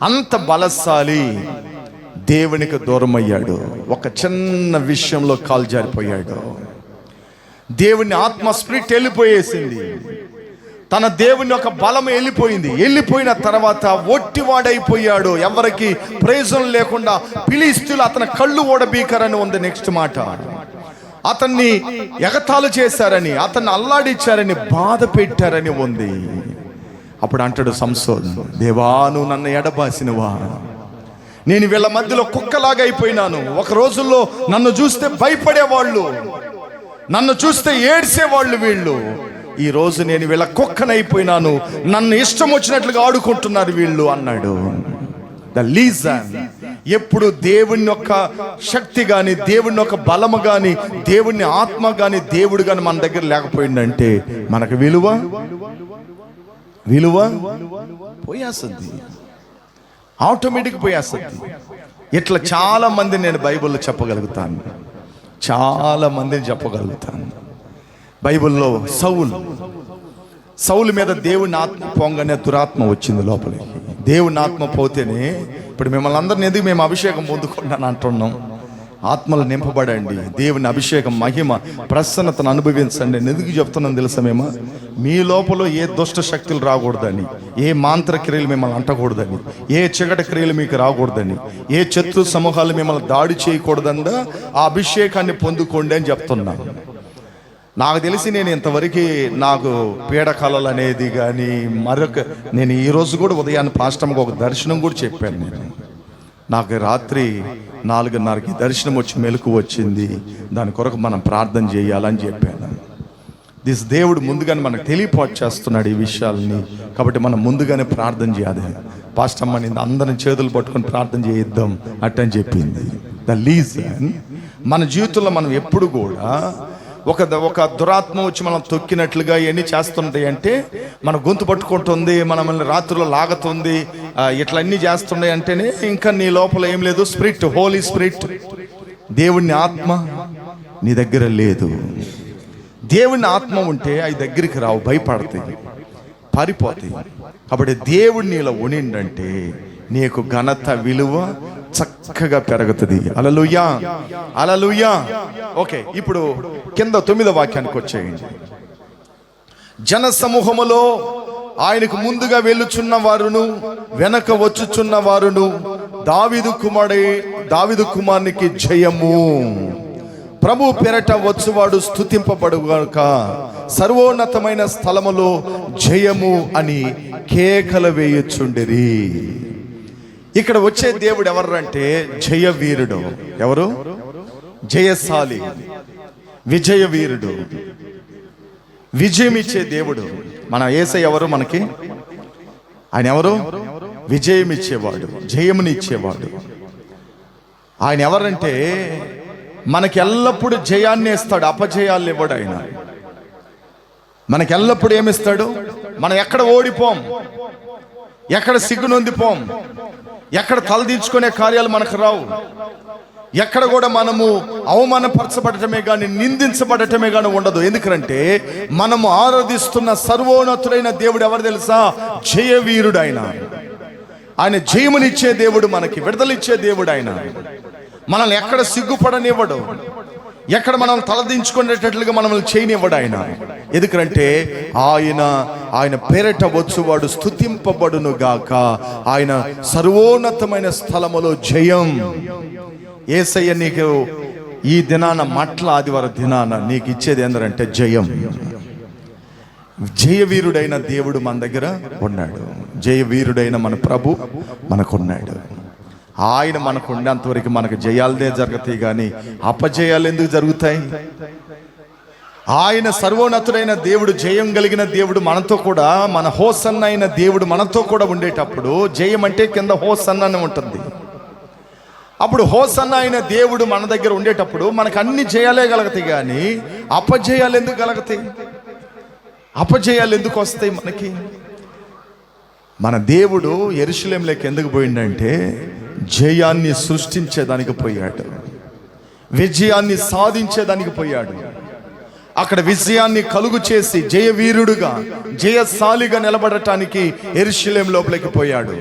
అంత బలశాలి. దేవునికి దూరం అయ్యాడు. ఒక చిన్న విషయంలో కాలు జారిపోయాడు. దేవుని ఆత్మ స్పిరిట్ వెళ్ళిపోయేసింది. తన దేవుని ఒక బలం వెళ్ళిపోయిన తర్వాత ఒట్టివాడైపోయాడు. ఎవరికి ప్రయోజనం లేకుండా ఫిలిష్తీయులు అతని కళ్ళు ఓడబీకరని ఉంది. నెక్స్ట్ మాట, అతన్ని ఎగతాళి చేశారని, అతన్ని అల్లాడిచ్చారని, బాధ పెట్టారని ఉంది. అప్పుడు అంటాడు సంసోన్, దేవా నువ్వు నన్ను ఎడబాసినవా, నేను వీళ్ళ మధ్యలో కుక్కలాగా అయిపోయినాను. ఒక రోజుల్లో నన్ను చూస్తే భయపడేవాళ్ళు, నన్ను చూస్తే ఏడ్చేవాళ్ళు వీళ్ళు. ఈ రోజు నేను వీళ్ళ కుక్కనైపోయినాను, నన్ను ఇష్టం వచ్చినట్లుగా ఆడుకుంటున్నారు వీళ్ళు అన్నాడు. ద రీజన్, ఎప్పుడు దేవుని యొక్క శక్తి కానీ, దేవుని యొక్క బలము కానీ, దేవుని ఆత్మ కానీ, దేవుడు కానీ మన దగ్గర లేకపోయిందంటే మనకు విలువ పోయేస్తుంది, ఆటోమేటిక్ పోయేస్తుంది. ఇట్లా చాలా మంది నేను బైబిల్లో చెప్పగలుగుతాను, చాలా మందిని చెప్పగలుగుతాను. బైబిల్లో సౌలు మీద దేవుని ఆత్మ పోగానే దురాత్మ వచ్చింది లోపలికి. దేవుని ఆత్మ పోతేనే, ఇప్పుడు మిమ్మల్ని అందరిని ఎందుకు మేము అభిషేకం పొందుకుంటాను అంటున్నాం, ఆత్మలు నింపబడండి, దేవుని అభిషేకం, మహిమ, ప్రసన్నతను అనుభవించండి. ఎందుకు చెప్తున్నాను తెలుసా? మేము మీ లోపల ఏ దుష్ట శక్తులు రాకూడదని, ఏ మాంత్ర క్రియలు మిమ్మల్ని అంటకూడదని, ఏ చీకటి క్రియలు మీకు రాకూడదని, ఏ శత్రు సమూహాలు మిమ్మల్ని దాడి చేయకూడదందా ఆ అభిషేకాన్ని పొందుకోండి అని చెప్తున్నాను. నాకు తెలిసి నేను ఇంతవరకు నాకు పీడకలలు అనేది కానీ నేను ఈరోజు కూడా ఉదయాన్నే పాస్టర్కి ఒక దర్శనం కూడా చెప్పాను. నాకు రాత్రి 4:30కి దర్శనం వచ్చి మెలకు వచ్చింది. దాని కొరకు మనం ప్రార్థన చేయాలని చెప్పాను. దేవుడు ముందుగానే మనకు తెలియపరచేస్తున్నాడు ఈ విషయాలని. కాబట్టి మనం ముందుగానే ప్రార్థన చేయాలి. పాస్టర్ అమ్మ నేను అందరిని చేతులు పట్టుకొని ప్రార్థన చేయిద్దాం అట్టని చెప్పింది. ద రీజన్ మన జీవితంలో మనం ఎప్పుడు కూడా ఒక దురాత్మ వచ్చి మనం తొక్కినట్లుగా ఇవన్నీ చేస్తుంటాయి అంటే మన గొంతు పట్టుకుంటుంది, మనల్ని రాత్రిలో లాగుతుంది, ఇట్లా అన్నీ చేస్తున్నాయి అంటేనే ఇంకా నీ లోపల ఏం లేదు, స్పిరిట్, హోలీ స్పిరిట్, దేవుని ఆత్మ నీ దగ్గర లేదు. దేవుని ఆత్మ ఉంటే అవి దగ్గరికి రావు, భయపడతాయి, పారిపోతాయి. కాబట్టి దేవుడు నీలో ఉనిండంటే నీకు ఘనత, విలువ చక్కగా పెరుగుతుంది. హల్లెలూయా, హల్లెలూయా. ఓకే, ఇప్పుడు కింద 9వ వాక్యానికి వచ్చేయండి. జన సమూహములో ఆయనకు ముందుగా వెళ్ళుచున్న వారును వెనక వచ్చుచున్న వారును దావీదు కుమారునికి జయము, ప్రభు పేరట వచ్చువాడు స్తుతింపబడుగాక, సర్వోన్నతమైన స్థలములో జయము అని కేకలు వేయుచుండిరి. ఇక్కడ వచ్చే దేవుడు ఎవరంటే జయ వీరుడు. ఎవరు? జయశాలి, విజయ వీరుడు, విజయం ఇచ్చే దేవుడు. మన యేసయ్య ఎవరు? మనకి ఆయన ఎవరు? విజయం ఇచ్చేవాడు, జయముని ఇచ్చేవాడు. ఆయన ఎవరంటే మనకి ఎల్లప్పుడూ జయాన్ని ఇస్తాడు, అపజయాలు ఇవ్వడు. ఆయన మనకి ఎల్లప్పుడూ ఏమిస్తాడు? మనం ఎక్కడ ఓడిపోం, ఎక్కడ సిగ్గునొందిపోం, ఎక్కడ తలదించుకునే కార్యాలు మనకు రావు, ఎక్కడ కూడా మనము అవమానపరచబడటమే కానీ నిందించబడటమే కానీ ఉండదు. ఎందుకంటే మనము ఆరాధిస్తున్న సర్వోన్నతుడైన దేవుడు ఎవరు తెలుసా? జయవీరుడు. ఆయన జయమునిచ్చే దేవుడు, మనకి విడుదలిచ్చే దేవుడు. ఆయన మనల్ని ఎక్కడ సిగ్గుపడనివ్వడు, ఎక్కడ మనం తలదించుకునేటట్లుగా మనల్ని చేయనివ్వడు ఆయన. ఎందుకంటే ఆయన పేరట వచ్చువాడు స్తుతింపబడును గాక, ఆయన సర్వోన్నతమైన స్థలములో జయం. యేసయ్య నీకు ఈ దినాన మట్ల ఆదివారం దినాన నీకు ఇచ్చేది ఏంటంటే జయం. జయవీరుడైన దేవుడు మన దగ్గర ఉన్నాడు, జయవీరుడైన మన ప్రభు మనకున్నాడు. ఆయన మనకు ఉండేంతవరకు మనకు జయాలదే జరుగుతాయి కానీ అపజయాలు ఎందుకు జరుగుతాయి? ఆయన సర్వోన్నతుడైన దేవుడు, జయం కలిగిన దేవుడు మనతో కూడా, మన హోసన్న అయిన దేవుడు మనతో కూడా ఉండేటప్పుడు జయం అంటే కింద హోసన్న అని ఉంటుంది. అప్పుడు హోసన్న అయిన దేవుడు మన దగ్గర ఉండేటప్పుడు మనకు అన్ని జయాలే కలుగుతాయి కానీ అపజయాలు ఎందుకు కలుగుతాయి? అపజయాలు ఎందుకు వస్తాయి మనకి? మన దేవుడు యెరూషలేములోకి ఎందుకు పోయిండంటే జయాన్ని సృష్టించేదానికి పోయాడు, విజయాన్ని సాధించేదానికి పోయాడు. అక్కడ విజయాన్ని కలుగు చేసి జయవీరుడుగా, జయశాలిగా నిలబడటానికి యెరూషలేము లోపలికి పోయాడు.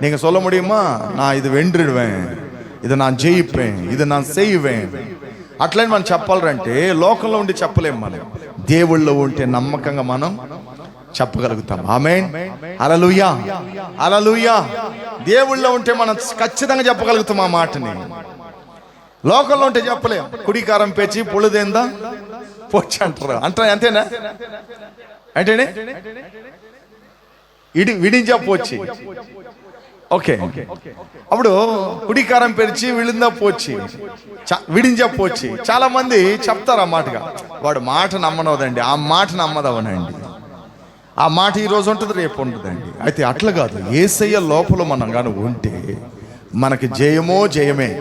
நீங்க சொல்ல முடியுமா, நான் இது వెండ్రిడువేన్, ఇది నా జయిపేన్, ఇది నా సేయువేన్ అట్లని మనం చెప్పాలంటే లోకంలో ఉండి చెప్పలేం. మనం దేవుళ్ళో ఉంటే నమ్మకంగా మనం చెప్పగలుగుతాం. ఆమేన్, హల్లెలూయా, హల్లెలూయా. దేవుళ్ళో ఉంటే మనం ఖచ్చితంగా చెప్పగలుగుతాం ఆ మాటని. లోకంలో ఉంటే చెప్పలేం. కుడికారం పేచి పొழுదేందా పోచి అంటారు, అంతేనా? అంటేనే విడించా పోచి. ఓకే, అప్పుడు కుడికారం పెరిచి విడిందా పోచి, విడించా పోచి. చాలా మంది చెప్తారు ఆ మాటగా, వాడు మాట నమ్మనవదండి, ఆ మాట నమ్మదవనండి. ఆ మాట ఈరోజు ఉంటుంది, రేపు ఉంటుందండి. అయితే అట్లా కాదు, యేసయ్య లోపల మనం కానీ ఉంటే మనకి జయమో జయమే,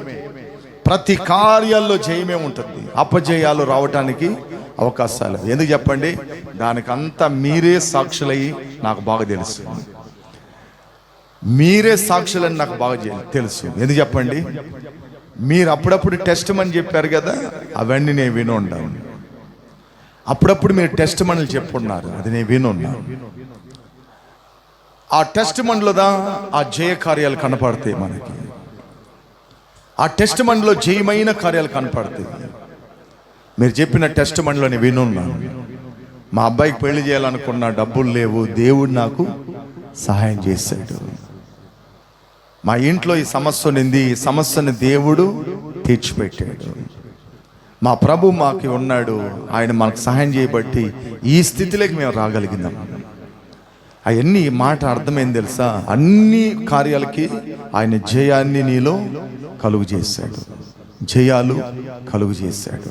ప్రతి కార్యాల్లో జయమే ఉంటుంది. అపజయాలు రావటానికి అవకాశాలు ఎందుకు చెప్పండి? దానికంతా మీరే సాక్షులయ్యి నాకు బాగా తెలుసు, మీరే సాక్షులని నాకు బాగా తెలుసు. ఎందుకు చెప్పండి? మీరు అప్పుడప్పుడు టెస్ట్ మని చెప్పారు కదా, అవన్నీ నేను విని ఉన్నాను. అప్పుడప్పుడు మీరు టెస్ట్ మనలు చెప్పున్నారు, అది నేను విని ఉన్నాను. ఆ టెస్ట్ మనలోదా ఆ జయ కార్యాలు కనపడతాయి మనకి. ఆ టెస్ట్ మనలో జయమైన కార్యాలు కనపడతాయి. మీరు చెప్పిన టెస్ట్ మనలో నేను విని ఉన్నాను. మా అబ్బాయికి పెళ్లి చేయాలనుకున్న, డబ్బులు లేవు, దేవుడు నాకు సహాయం చేశాడు. మా ఇంట్లో ఈ సమస్య ఉంది, ఈ సమస్యని దేవుడు తీర్చిపెట్టాడు. మా ప్రభు మాకు ఉన్నాడు, ఆయన మనకు సహాయం చేయబట్టి ఈ స్థితిలోకి మేము రాగలిగినాం. అవన్నీ మాట అర్థమైంది తెలుసా? అన్ని కార్యాలకి ఆయన జయాన్ని నీలో కలుగు చేశాడు, జయాలు కలుగు చేశాడు,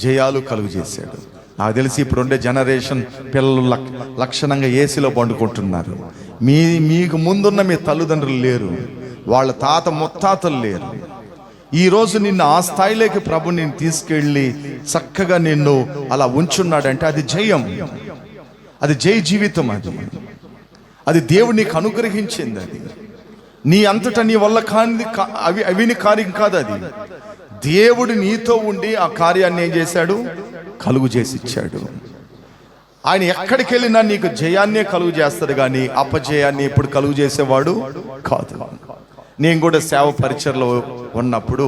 జయాలు కలుగు చేశాడు. నాకు తెలిసి ఇప్పుడు ఉండే జనరేషన్ పిల్లలు లక్షణంగా ఏసీలో పండుకుంటున్నారు. మీకు ముందున్న మీ తల్లిదండ్రులు లేరు, వాళ్ళ తాత ముత్తాతలు లేరు. ఈరోజు నిన్ను ఆ స్థాయిలోకి ప్రభు నిన్ను తీసుకెళ్ళి చక్కగా నిన్ను అలా ఉంచున్నాడంటే అది జయం, అది జయ జీవితం. అది దేవుడు నీకు అనుగ్రహించింది. అది నీ అంతటా నీ వల్ల కాని అవిని కార్యం కాదు. అది దేవుడు నీతో ఉండి ఆ కార్యాన్ని ఏం చేశాడు? కలుగు చేసి ఇచ్చాడు. ఆయన ఎక్కడికి వెళ్ళినా నీకు జయాన్నే కలుగు చేస్తాడు, కానీ అపజయాన్ని ఎప్పుడు కలుగు చేసేవాడు కాదు. నేను కూడా సేవ పరిచయలో ఉన్నప్పుడు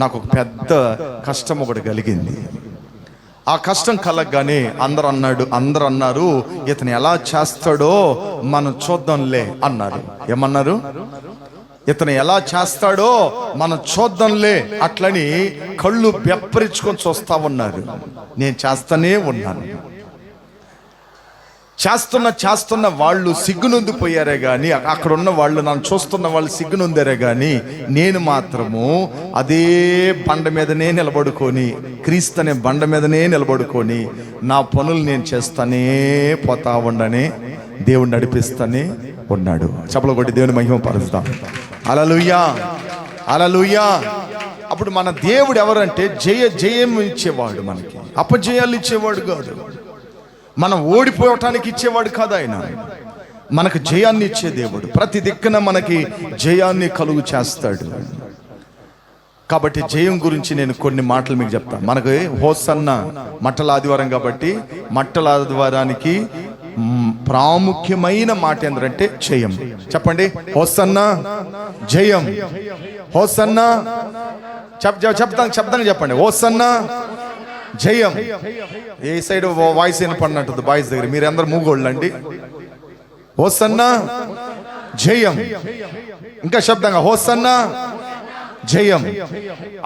నాకు ఒక పెద్ద కష్టం ఒకటి కలిగింది. ఆ కష్టం కలగగానే అందరూ అన్నారు, ఇతను ఎలా చేస్తాడో మనం చూద్దాంలే అన్నారు. ఏమన్నారు? ఇతను ఎలా చేస్తాడో మనం చూద్దాంలే అట్లని కళ్ళు బెప్పరించుకొని చూస్తా ఉన్నారు. నేను చేస్తానే ఉన్నాను. చేస్తున్న వాళ్ళు సిగ్గునొందిపోయారే కానీ, అక్కడ ఉన్న వాళ్ళు నన్ను చూస్తున్న వాళ్ళు సిగ్గునొందారే కానీ, నేను మాత్రము అదే బండ మీదనే నిలబడుకొని, క్రీస్తు అనే బండ మీదనే నిలబడుకొని నా పనులు నేను చేస్తానే పోతా ఉండనే దేవుడు నడిపిస్తానే ఉన్నాడు. చప్పలు కొట్టి దేవుని మహిమ పరుస్తాం. హల్లెలూయా, హల్లెలూయా. అప్పుడు మన దేవుడు ఎవరంటే జయం ఇచ్చేవాడు, మనకి అపజయాలు ఇచ్చేవాడు కాదు. మనం ఓడిపోవటానికి ఇచ్చేవాడు కాదు. ఆయన మనకు జయాన్ని ఇచ్చే దేవుడు. ప్రతి దిక్కున మనకి జయాన్ని కలుగు చేస్తాడు. కాబట్టి జయం గురించి నేను కొన్ని మాటలు మీకు చెప్తాను. మనకి హోసన్న మట్టల ఆదివారం కాబట్టి మట్టల ఆదివారానికి ప్రాముఖ్యమైన మాట ఏంటంటే జయం. చెప్పండి, హోసన్న జయం. హోసన్న చెప్తాను చెప్పండి. హోసన్న జయం. ఏ సైడ్ వాయిస్ వినపడినట్టుంది బాయ్స్ దగ్గర, మీరు అందరు మూగోళ్ళండి. హోసన్న జయం. ఇంకా శబ్దంగా హోసన్న జయం.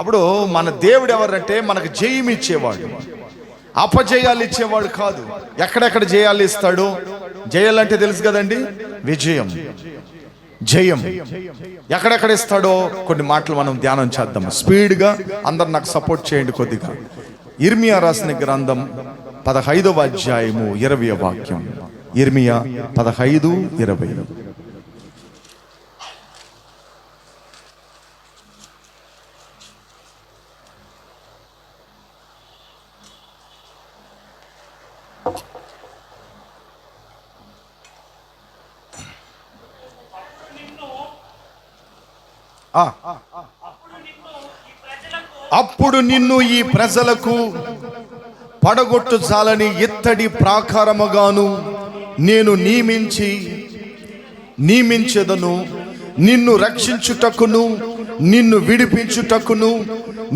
అప్పుడు మన దేవుడు ఎవరంటే మనకు జయం ఇచ్చేవాడు, అపజయాలు ఇచ్చేవాడు కాదు. ఎక్కడెక్కడ జయాలు ఇస్తాడు? జయాలంటే తెలుసు కదండి, విజయం, జయం. ఎక్కడెక్కడ ఇస్తాడో కొన్ని మాటలు మనం ధ్యానం చేద్దాం స్పీడ్గా. అందరు నాకు సపోర్ట్ చేయండి కొద్దిగా. ఇర్మియా రాసిన గ్రంథం 15వ అధ్యాయము 20వ వాక్యం. ఇర్మియా 15:20. అప్పుడు నిన్ను ఈ ప్రజలకు పడగొట్టు చాలని ఇత్తడి ప్రాకారముగాను నేను నియమించెదను. నిన్ను రక్షించుటకును నిన్ను విడిపించుటకును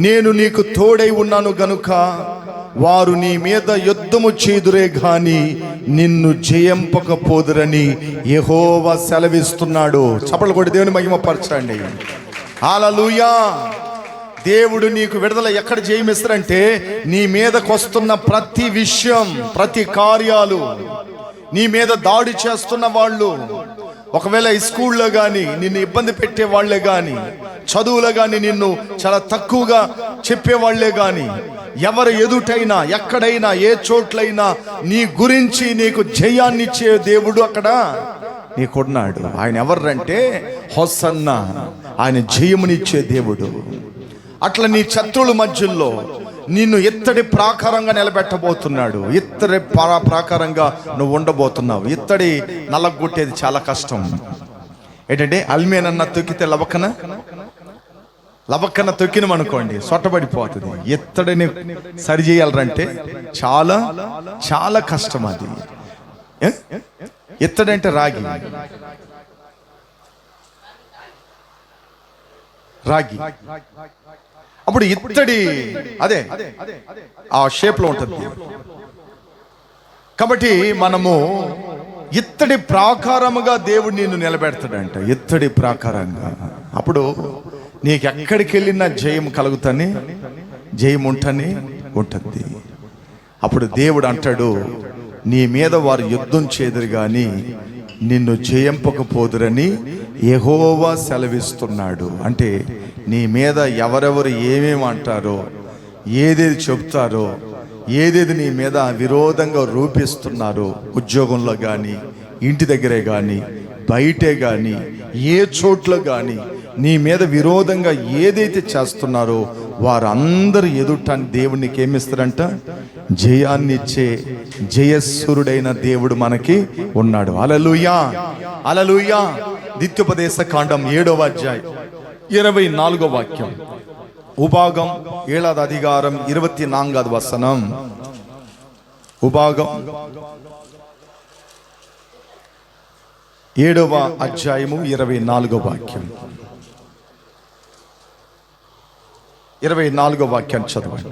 నేను నీకు తోడై ఉన్నాను గనుక వారు నీ మీద యుద్ధము చేదురే గాని నిన్ను జయింపకపోదురని యెహోవా సెలవిస్తున్నాడు. చప్పట్లు కొట్టి దేవుని మహిమపరచండి. హల్లెలూయా. దేవుడు నీకు విడుదల ఎక్కడ జయమిస్తారంటే నీ మీదకు వస్తున్న ప్రతి విషయం, ప్రతి కార్యాలు, నీ మీద దాడి చేస్తున్న వాళ్ళు, ఒకవేళ ఈ స్కూల్లో కానీ నిన్ను ఇబ్బంది పెట్టే వాళ్లే కానీ, చదువులో కానీ నిన్ను చాలా తక్కువగా చెప్పేవాళ్లే కానీ, ఎవరు ఎదుటైనా ఎక్కడైనా ఏ చోట్లైనా నీ గురించి నీకు జయాన్నిచ్చే దేవుడు అక్కడ నీకున్నాడు. ఆయన ఎవరంటే హోసన్న, ఆయన జయమునిచ్చే దేవుడు. అట్లా నీ శత్రువుల మధ్యలో నిన్ను ఇత్తడి ప్రాకారంగా నిలబెట్టబోతున్నాడు. ఇత్తడి ప్రాకారంగా నువ్వు ఉండబోతున్నావు. ఇత్తడి నల్లగొట్టేది చాలా కష్టం. ఏంటంటే అల్మేనన్న తొక్కితే లవక్కన తొక్కినమనుకోండి సొట్టబడిపోతుంది. ఇత్తడిని సరి చేయాలంటే చాలా చాలా కష్టం. అది ఇత్తడి అంటే రాగి. అప్పుడు ఇత్తడి అదే ఆ షేప్ లో ఉంటుంది. కాబట్టి మనము ఇత్తడి ప్రాకారముగా దేవుడు నిన్ను నిలబెడతాడంట, ఇత్తడి ప్రాకారంగా. అప్పుడు నీకు ఎక్కడికి వెళ్ళినా జయం కలుగుతానే, జయం ఉంటుంది. అప్పుడు దేవుడు అంటాడు, నీ మీద వారు యుద్ధం చేదురు గాని నిన్ను జయింపకపోదురని యెహోవా సెలవిస్తున్నాడు. అంటే నీ మీద ఎవరెవరు ఏమేమి అంటారో, ఏదేది చెప్తారో, ఏదేది నీ మీద విరోధంగా రూపిస్తున్నారో, ఉద్యోగంలో కానీ, ఇంటి దగ్గరే కానీ, బయటే కానీ ఏ చోట్ల కానీ నీ మీద విరోధంగా ఏదైతే చేస్తున్నారో వారందరి ఎదుట దేవునికి ఏమిస్తారంట? జయాన్ని ఇచ్చే జయస్సురుడైన దేవుడు మనకి ఉన్నాడు. హల్లెలూయా, హల్లెలూయా. ద్వితీయోపదేశ కాండం 7వ అధ్యాయం 24వ వాక్యం, ఉభాగం 7వ అధికారం 24వ వచనం. ఉభాగం 7వ అధ్యాయము 24వ వాక్యం. 24వ వాక్యాన్ని చదవండి.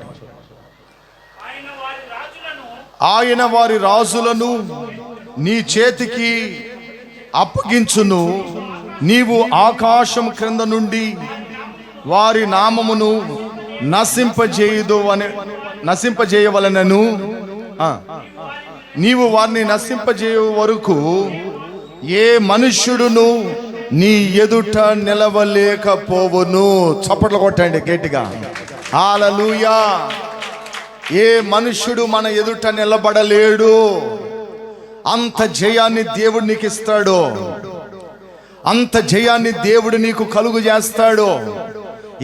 ఆయన వారి రాజులను నీ చేతికి అప్పగించును, నీవు ఆకాశం క్రింద నుండి వారి నామమును నశింపజేయవలనను, నీవు వారిని నశింపజేయ వరకు ఏ మనుష్యుడును నీ ఎదుట నిలవలేకపోవును. చప్పట్లు కొట్టండి గట్టిగా. హల్లెలూయా. ఏ మనుష్యుడు మన ఎదుట నిలబడలేడు. అంత జయాన్ని దేవుడు నీకు ఇస్తాడు, అంత జయాన్ని దేవుడు నీకు కలుగు చేస్తాడు.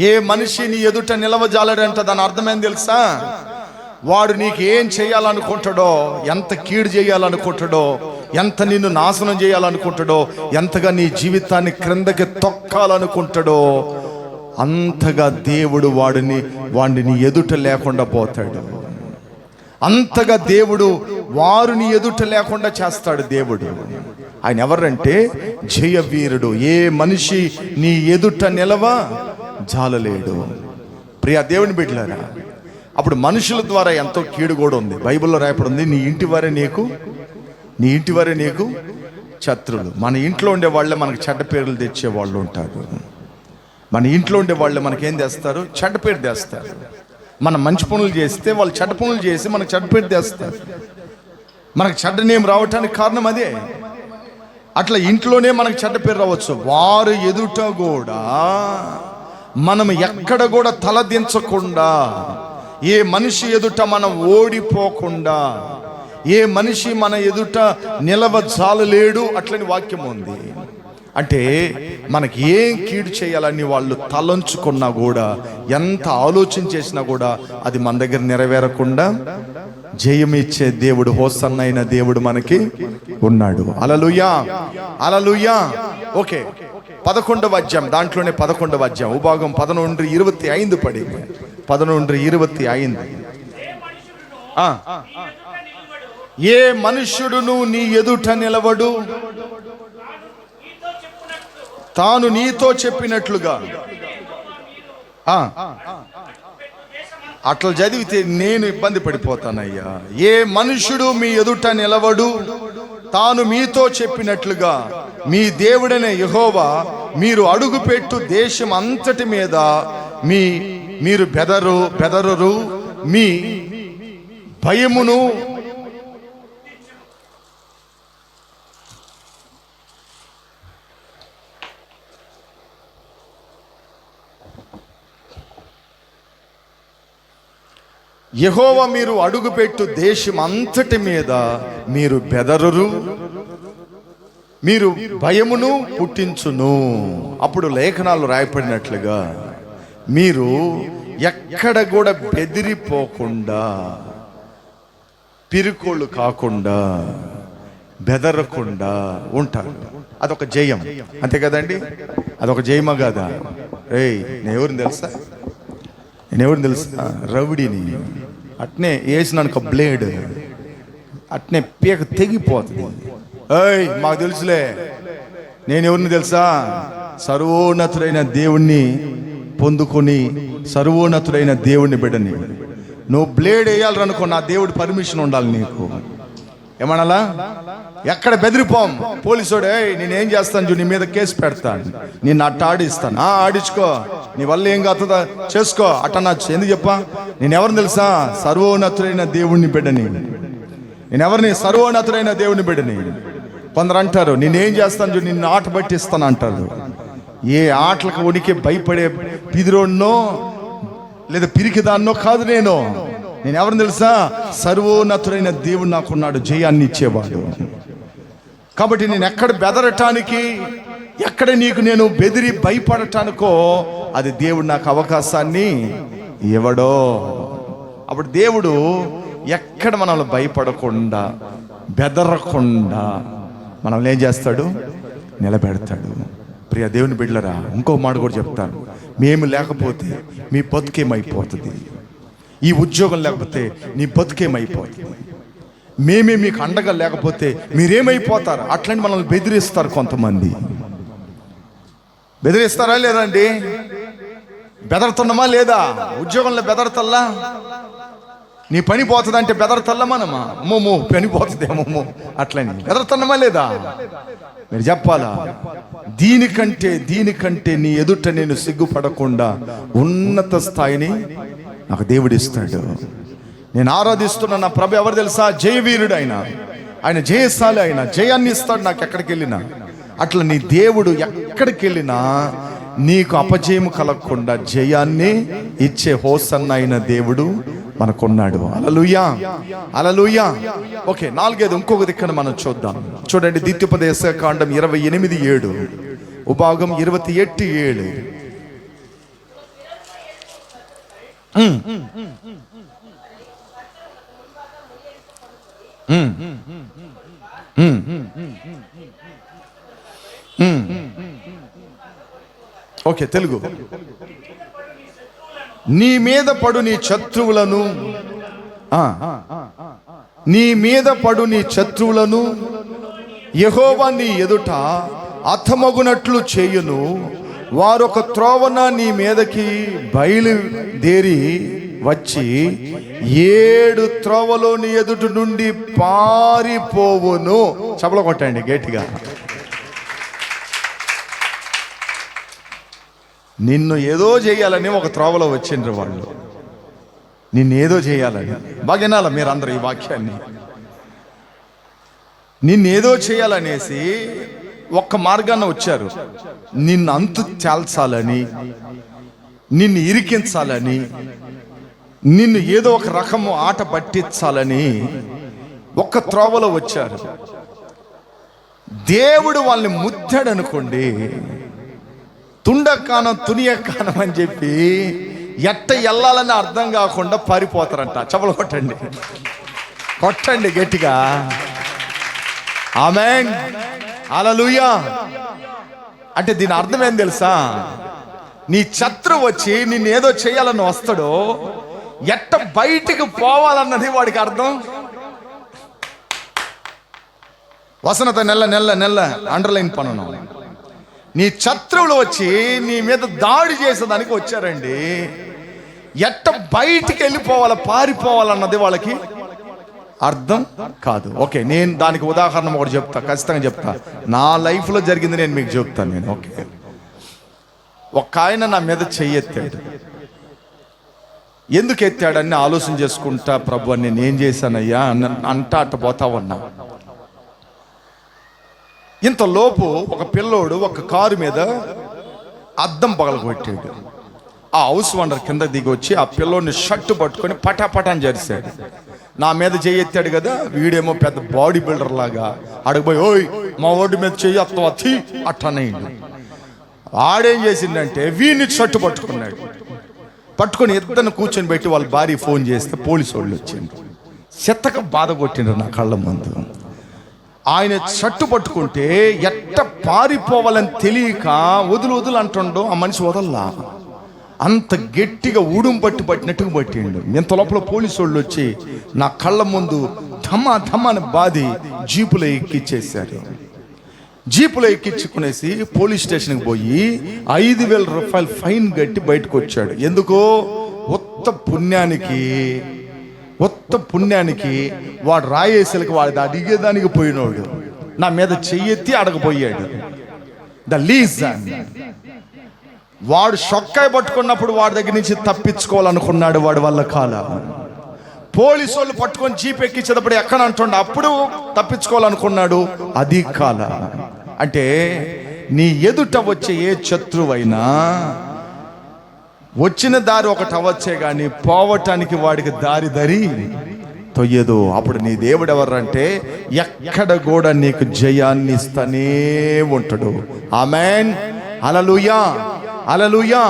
ఏ మనిషి నీ ఎదుట నిలవజాలడంట. దాని అర్థమేం తెలుసా? వాడు నీకు ఏం చేయాలనుకుంటాడో, ఎంత కీడు చేయాలనుకుంటాడో, ఎంత నిన్ను నాశనం చేయాలనుకుంటాడో, ఎంతగా నీ జీవితాన్ని క్రిందకి తొక్కాలనుకుంటాడో అంతగా దేవుడు వాడిని ఎదుట లేకుండా పోతాడు. అంతగా దేవుడు వారిని ఎదుట లేకుండా చేస్తాడు. దేవుడు ఆయన ఎవరంటే జయవీరుడు. ఏ మనిషి నీ ఎదుట నిలవ జాలలేడు. ప్రియ దేవుని బిడ్డలారా, అప్పుడు మనుషుల ద్వారా ఎంతో కీడు కూడా ఉంది. బైబిల్లో రాయబడింది, నీ ఇంటి వారే నీకు శత్రులు. మన ఇంట్లో ఉండే వాళ్ళే మనకు చెడ్డ పేర్లు తెచ్చే వాళ్ళు ఉంటారు. మన ఇంట్లో ఉండే వాళ్ళే మనకేం చేస్తారు? చెడ్డ పేరు తెస్తారు. మనం మంచి పనులు చేస్తే వాళ్ళు చెడ్డ పనులు చేసి మనకు చెడ్డ పేరు తెస్తారు. మనకు చెడ్డ నేమ్ రావటానికి కారణం అదే. అట్లా ఇంట్లోనే మనకు చెడ్డ పేరు రావచ్చు. వారు ఎదుట కూడా మనం ఎక్కడ కూడా తలదించకుండా, ఏ మనిషి ఎదుట మనం ఓడిపోకుండా, ఏ మనిషి మన ఎదుట నిలవజాలలేడు అట్లని వాక్యం ఉంది. అంటే మనకి ఏం కీడు చేయాలని వాళ్ళు తలంచుకున్నా కూడా, ఎంత ఆలోచన చేసినా కూడా అది మన దగ్గర నెరవేరకుండా జయమిచ్చే దేవుడు, హోసన్న అయిన దేవుడు మనకి ఉన్నాడు. హల్లెలూయా, హల్లెలూయా. ఓకే, 11వ అధ్యాయం, దాంట్లోనే 11వ అధ్యాయం ఉభాగం 11:25 పడింది. 11:25. ఏ మనుష్యుడును నీ ఎదుట నిలవడు, తాను నీతో చెప్పినట్లుగా. అట్లా చదివితే నేను ఇబ్బంది పడిపోతానయ్యా. ఏ మనుష్యుడు మీ ఎదుట నిలవడు, తాను మీతో చెప్పినట్లుగా మీ దేవుడైన యెహోవా మీరు అడుగుపెట్టు దేశం అంతటి మీద మీరు బెదరరు, మీ భయమును యెహోవా మీరు అడుగుపెట్టు దేశం అంతటి మీద మీరు బెదరరు, మీరు భయమును పుట్టించును. అప్పుడు లేఖనాలు రాయబడినట్లుగా మీరు ఎక్కడ కూడా బెదిరిపోకుండా, పిరుకోళ్ళు కాకుండా, బెదరకుండా ఉంటారు. అదొక జయం, అంతే కదండి? అదొక జయమా కాదా? నేను ఎవరిని తెలుసా? రౌడీని. అట్నే వేసినాను బ్లేడ్, అట్నే పీక తెగిపోతుంది. మాకు తెలుసులే, నేను ఎవరిని తెలుసా? సర్వోన్నతుడైన దేవుణ్ణి పొందుకొని సర్వోన్నతుడైన దేవుణ్ణి బిడ్డని. నువ్వు బ్లేడ్ వేయాలనుకో, నా దేవుడి పర్మిషన్ ఉండాలి నీకు. ఏమనాలా? ఎక్కడ బెదిరిపోం. పోలీసుడే నేనేం చేస్తాను, నీ మీద కేసు పెడతాను, నేను అట్ట ఆడిస్తాను. ఆడించుకో, నీ వల్ల ఏం కాతుందా చేసుకో. అట్ట నచ్చు. ఎందుకు చెప్పా? నేను ఎవరిని తెలుసా? సర్వోన్నతుడైన దేవుణ్ణి బిడ్డని. నేను ఎవరిని? సర్వోన్నతుడైన దేవుని బిడ్డని. కొందరు అంటారు, నేనేం చేస్తాను, నిన్ను ఆట పట్టిస్తాను అంటారు. ఏ ఆటలకు ఉనికి భయపడే పిదిరోన్నో లేదా పిరికిదాన్నో కాదు. నేను ఎవరిని తెలుసా? సర్వోన్నతుడైన దేవుడు నాకున్నాడు, జయాన్ని ఇచ్చేవాడు. కాబట్టి నేను ఎక్కడ బెదరటానికి, ఎక్కడ నీకు నేను బెదిరి భయపడటానికో అది దేవుడు నాకు అవకాశాన్ని ఇవ్వడో. అప్పుడు దేవుడు ఎక్కడ మనల్ని భయపడకుండా, బెదరకుండా మనల్ని ఏం చేస్తాడు? నిలబెడతాడు. ప్రియ దేవుని బిడ్డలరా, ఇంకో మాట కూడా చెప్తాను. మేము లేకపోతే మీ బతుకేమైపోతుంది, ఈ ఉద్యోగం లేకపోతే నీ బతుకేమైపోతుంది, మేమే మీకు అండగా లేకపోతే మీరేమైపోతారు. అట్లని మనల్ని బెదిరిస్తారు కొంతమంది. బెదిరిస్తారా లేదండి? బెదరుతున్నామా లేదా? ఉద్యోగంలో బెదరతల్లా, నీ పని పోతుంది అంటే బెదరతల్లా మనమా? అమ్మో పని పోతుందేమో అట్లని బెదరుతున్నామా లేదా? మీరు చెప్పాలా? దీనికంటే నీ ఎదుట నేను సిగ్గుపడకుండా ఉన్నత స్థాయిని నాకు దేవుడిస్తాడు. నేను ఆరాధిస్తున్న నా ప్రభు ఎవరు తెలుసా? జయవీరుడు. ఆయన జయశాలి, ఆయన జయాన్ని ఇస్తాడు నాకు ఎక్కడికి వెళ్ళినా. అట్లా నీ దేవుడు ఎక్కడికి వెళ్ళినా నీకు అపజయము కలగకుండా జయాన్ని ఇచ్చే హోసన్న అయిన దేవుడు మనకున్నాడు. హల్లెలూయా, హల్లెలూయా. ఓకే, 4 ఇంకొక దిక్కన మనం చూద్దాం. చూడండి, ద్వితీయోపదేశకాండం 28:7, ఉభాగం 28:7. ఓకే, తెలుగు. నీ మీద పడు నీ శత్రువులను, నీ మీద పడు నీ శత్రువులను యెహోవా నీ ఎదుట హతమగునట్లు చేయును. వారొక త్రోవన నీ మీదకి బయలుదేరి వచ్చి 7 త్రోవలో నీ ఎదుట నుండి పారిపోవును. చపల కొట్టండి గట్టిగా. నిన్ను ఏదో చేయాలని ఒక త్రోవలో వచ్చిండ్రు వాళ్ళు. నిన్నేదో చేయాలని. బాగా వినాల మీరందరూ ఈ వాక్యాన్ని. నిన్నేదో చేయాలనేసి ఒక్క మార్గాన వచ్చారు. నిన్ను అంతు చాల్చాలని, నిన్ను ఇరికించాలని, నిన్ను ఏదో ఒక రకము ఆట పట్టించాలని ఒక్క త్రోవలో వచ్చారు. దేవుడు వాళ్ళని ముద్దాడు అనుకోండి, తుండకానం తునియకానం అని చెప్పి ఎట్ట వెళ్ళాలని అర్థం కాకుండా పారిపోతారంట. చపలు కొట్టండి, కొట్టండి గట్టిగా. ఆమేన్, హల్లెలూయా. అంటే దీని అర్థం ఏం తెలుసా? నీ శత్రువు వచ్చి నిన్ను ఏదో చేయాలని వస్తాడో, ఎట్ట బయటికి పోవాలన్నది వాడికి అర్థం. వసనత నెల్ల అండర్లైన్ పనును. నీ శత్రువులు వచ్చి నీ మీద దాడి చేసేదానికి వచ్చారండి. ఎట్ట బయటికి వెళ్ళిపోవాలా, పారిపోవాలన్నది వాళ్ళకి అర్థం కాదు. ఓకే, నేను దానికి ఉదాహరణ ఒకటి చెప్తా, ఖచ్చితంగా చెప్తా. నా లైఫ్లో జరిగింది నేను మీకు చెప్తాను నేను. ఓకే, ఒక ఆయన నా మీద చెయ్యెత్తాడు. ఎందుకు ఎత్తాడని ఆలోచన చేసుకుంటా, ప్రభు నేను ఏం చేశానయ్యా అంటా అట్ట పోతా ఉన్నా. ఇంతలోపు ఒక పిల్లోడు ఒక కారు మీద అద్దం పగలగొట్టాడు. ఆ హౌస్ ఓనర్ కింద దిగి వచ్చి ఆ పిల్లోడిని షర్టు పట్టుకొని పటాపటాన్ని జరిశాడు. నా మీద చెయ్యెత్తాడు కదా, వీడేమో పెద్ద బాడీ బిల్డర్ లాగా అడగబోయి, ఓయ్ మా ఓడి మీద చెయ్యి అత్తి అట్టనయ్యిండు. ఆడేం చేసిందంటే వీడిని షర్టు పట్టుకున్నాడు. పట్టుకొని ఇద్దరిని కూర్చొని పెట్టి వాళ్ళ భార్య ఫోన్ చేస్తే పోలీసు వాళ్ళు వచ్చిండ్రు. చెత్తక బాధ కొట్టిండ్రు నా కళ్ళ ముందు. ఆయన షర్టు పట్టుకుంటే ఎట్ట పారిపోవాలని తెలియక వదులు అంటుండో ఆ మనిషి వదల్లా. అంత గట్టిగా ఊడుం పట్టినట్టుగా పట్టిండు. ఇంత లోపల పోలీసు వాళ్ళు వచ్చి నా కళ్ళ ముందు ధమాని బాధి జీపులో ఎక్కిచ్చేశారు. జీపులో ఎక్కించుకునేసి పోలీస్ స్టేషన్కి పోయి 5,000 రూపాయలు ఫైన్ కట్టి బయటకు వచ్చాడు. ఎందుకో ఉత్త పుణ్యానికి వాడు రాయేసలకి వాడు అడిగేదానికి పోయినోడు నా మీద చెయ్యెత్తి అడగపోయాడు. ద లీజన్ వాడు షొక్కాయ పట్టుకున్నప్పుడు వాడి దగ్గర నుంచి తప్పించుకోవాలనుకున్నాడు. వాడి వల్ల కాల. పోలీసు వాళ్ళు పట్టుకొని జీప్ ఎక్కించేటప్పుడు ఎక్కడ అంటుండే అప్పుడు తప్పించుకోవాలనుకున్నాడు. అది కాల. అంటే నీ ఎదుట వచ్చే ఏ శత్రువైనా వచ్చిన దారి ఒకటి అవ్వచ్చే కానీ పోవటానికి వాడికి దారి తొయ్యదు. అప్పుడు నీ దేవుడు ఎవరంటే ఎక్కడ కూడా నీకు జయాన్ని ఇస్తూనే ఉంటాడు. ఆమేన్. హల్లెలూయా, హల్లెలూయా.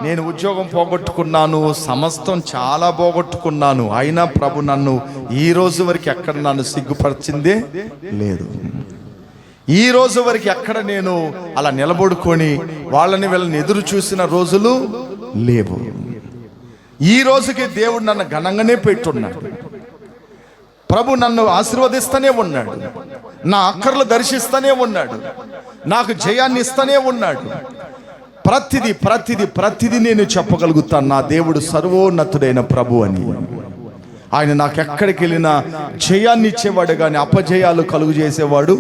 నేను ఉద్యోగం పోగొట్టుకున్నాను, సమస్తం చాలా పోగొట్టుకున్నాను, అయినా ప్రభు నన్ను ఈ రోజు వరకు ఎక్కడ నన్ను సిగ్గుపరిచిందే లేదు. ఈ రోజు వరకు ఎక్కడ నేను అలా నిలబడుకొని వీళ్ళని ఎదురు చూసిన రోజులు లేవు. ఈ రోజుకి దేవుడు నన్ను ఘనంగానే పెట్టున్నాడు. ప్రభు నన్ను ఆశీర్వదిస్తూనే ఉన్నాడు, నా అక్కర్లు దర్శిస్తూనే ఉన్నాడు, నాకు జయాన్ని ఇస్తూనే ఉన్నాడు. ప్రతిదీ ప్రతిదీ ప్రతిదీ నేను చెప్పగలుగుతాను, నా దేవుడు సర్వోన్నతుడైన ప్రభు అని. ఆయన నాకు ఎక్కడికి వెళ్ళినా జయాన్ని ఇచ్చేవాడు కానీ అపజయాలు కలుగు చేసేవాడు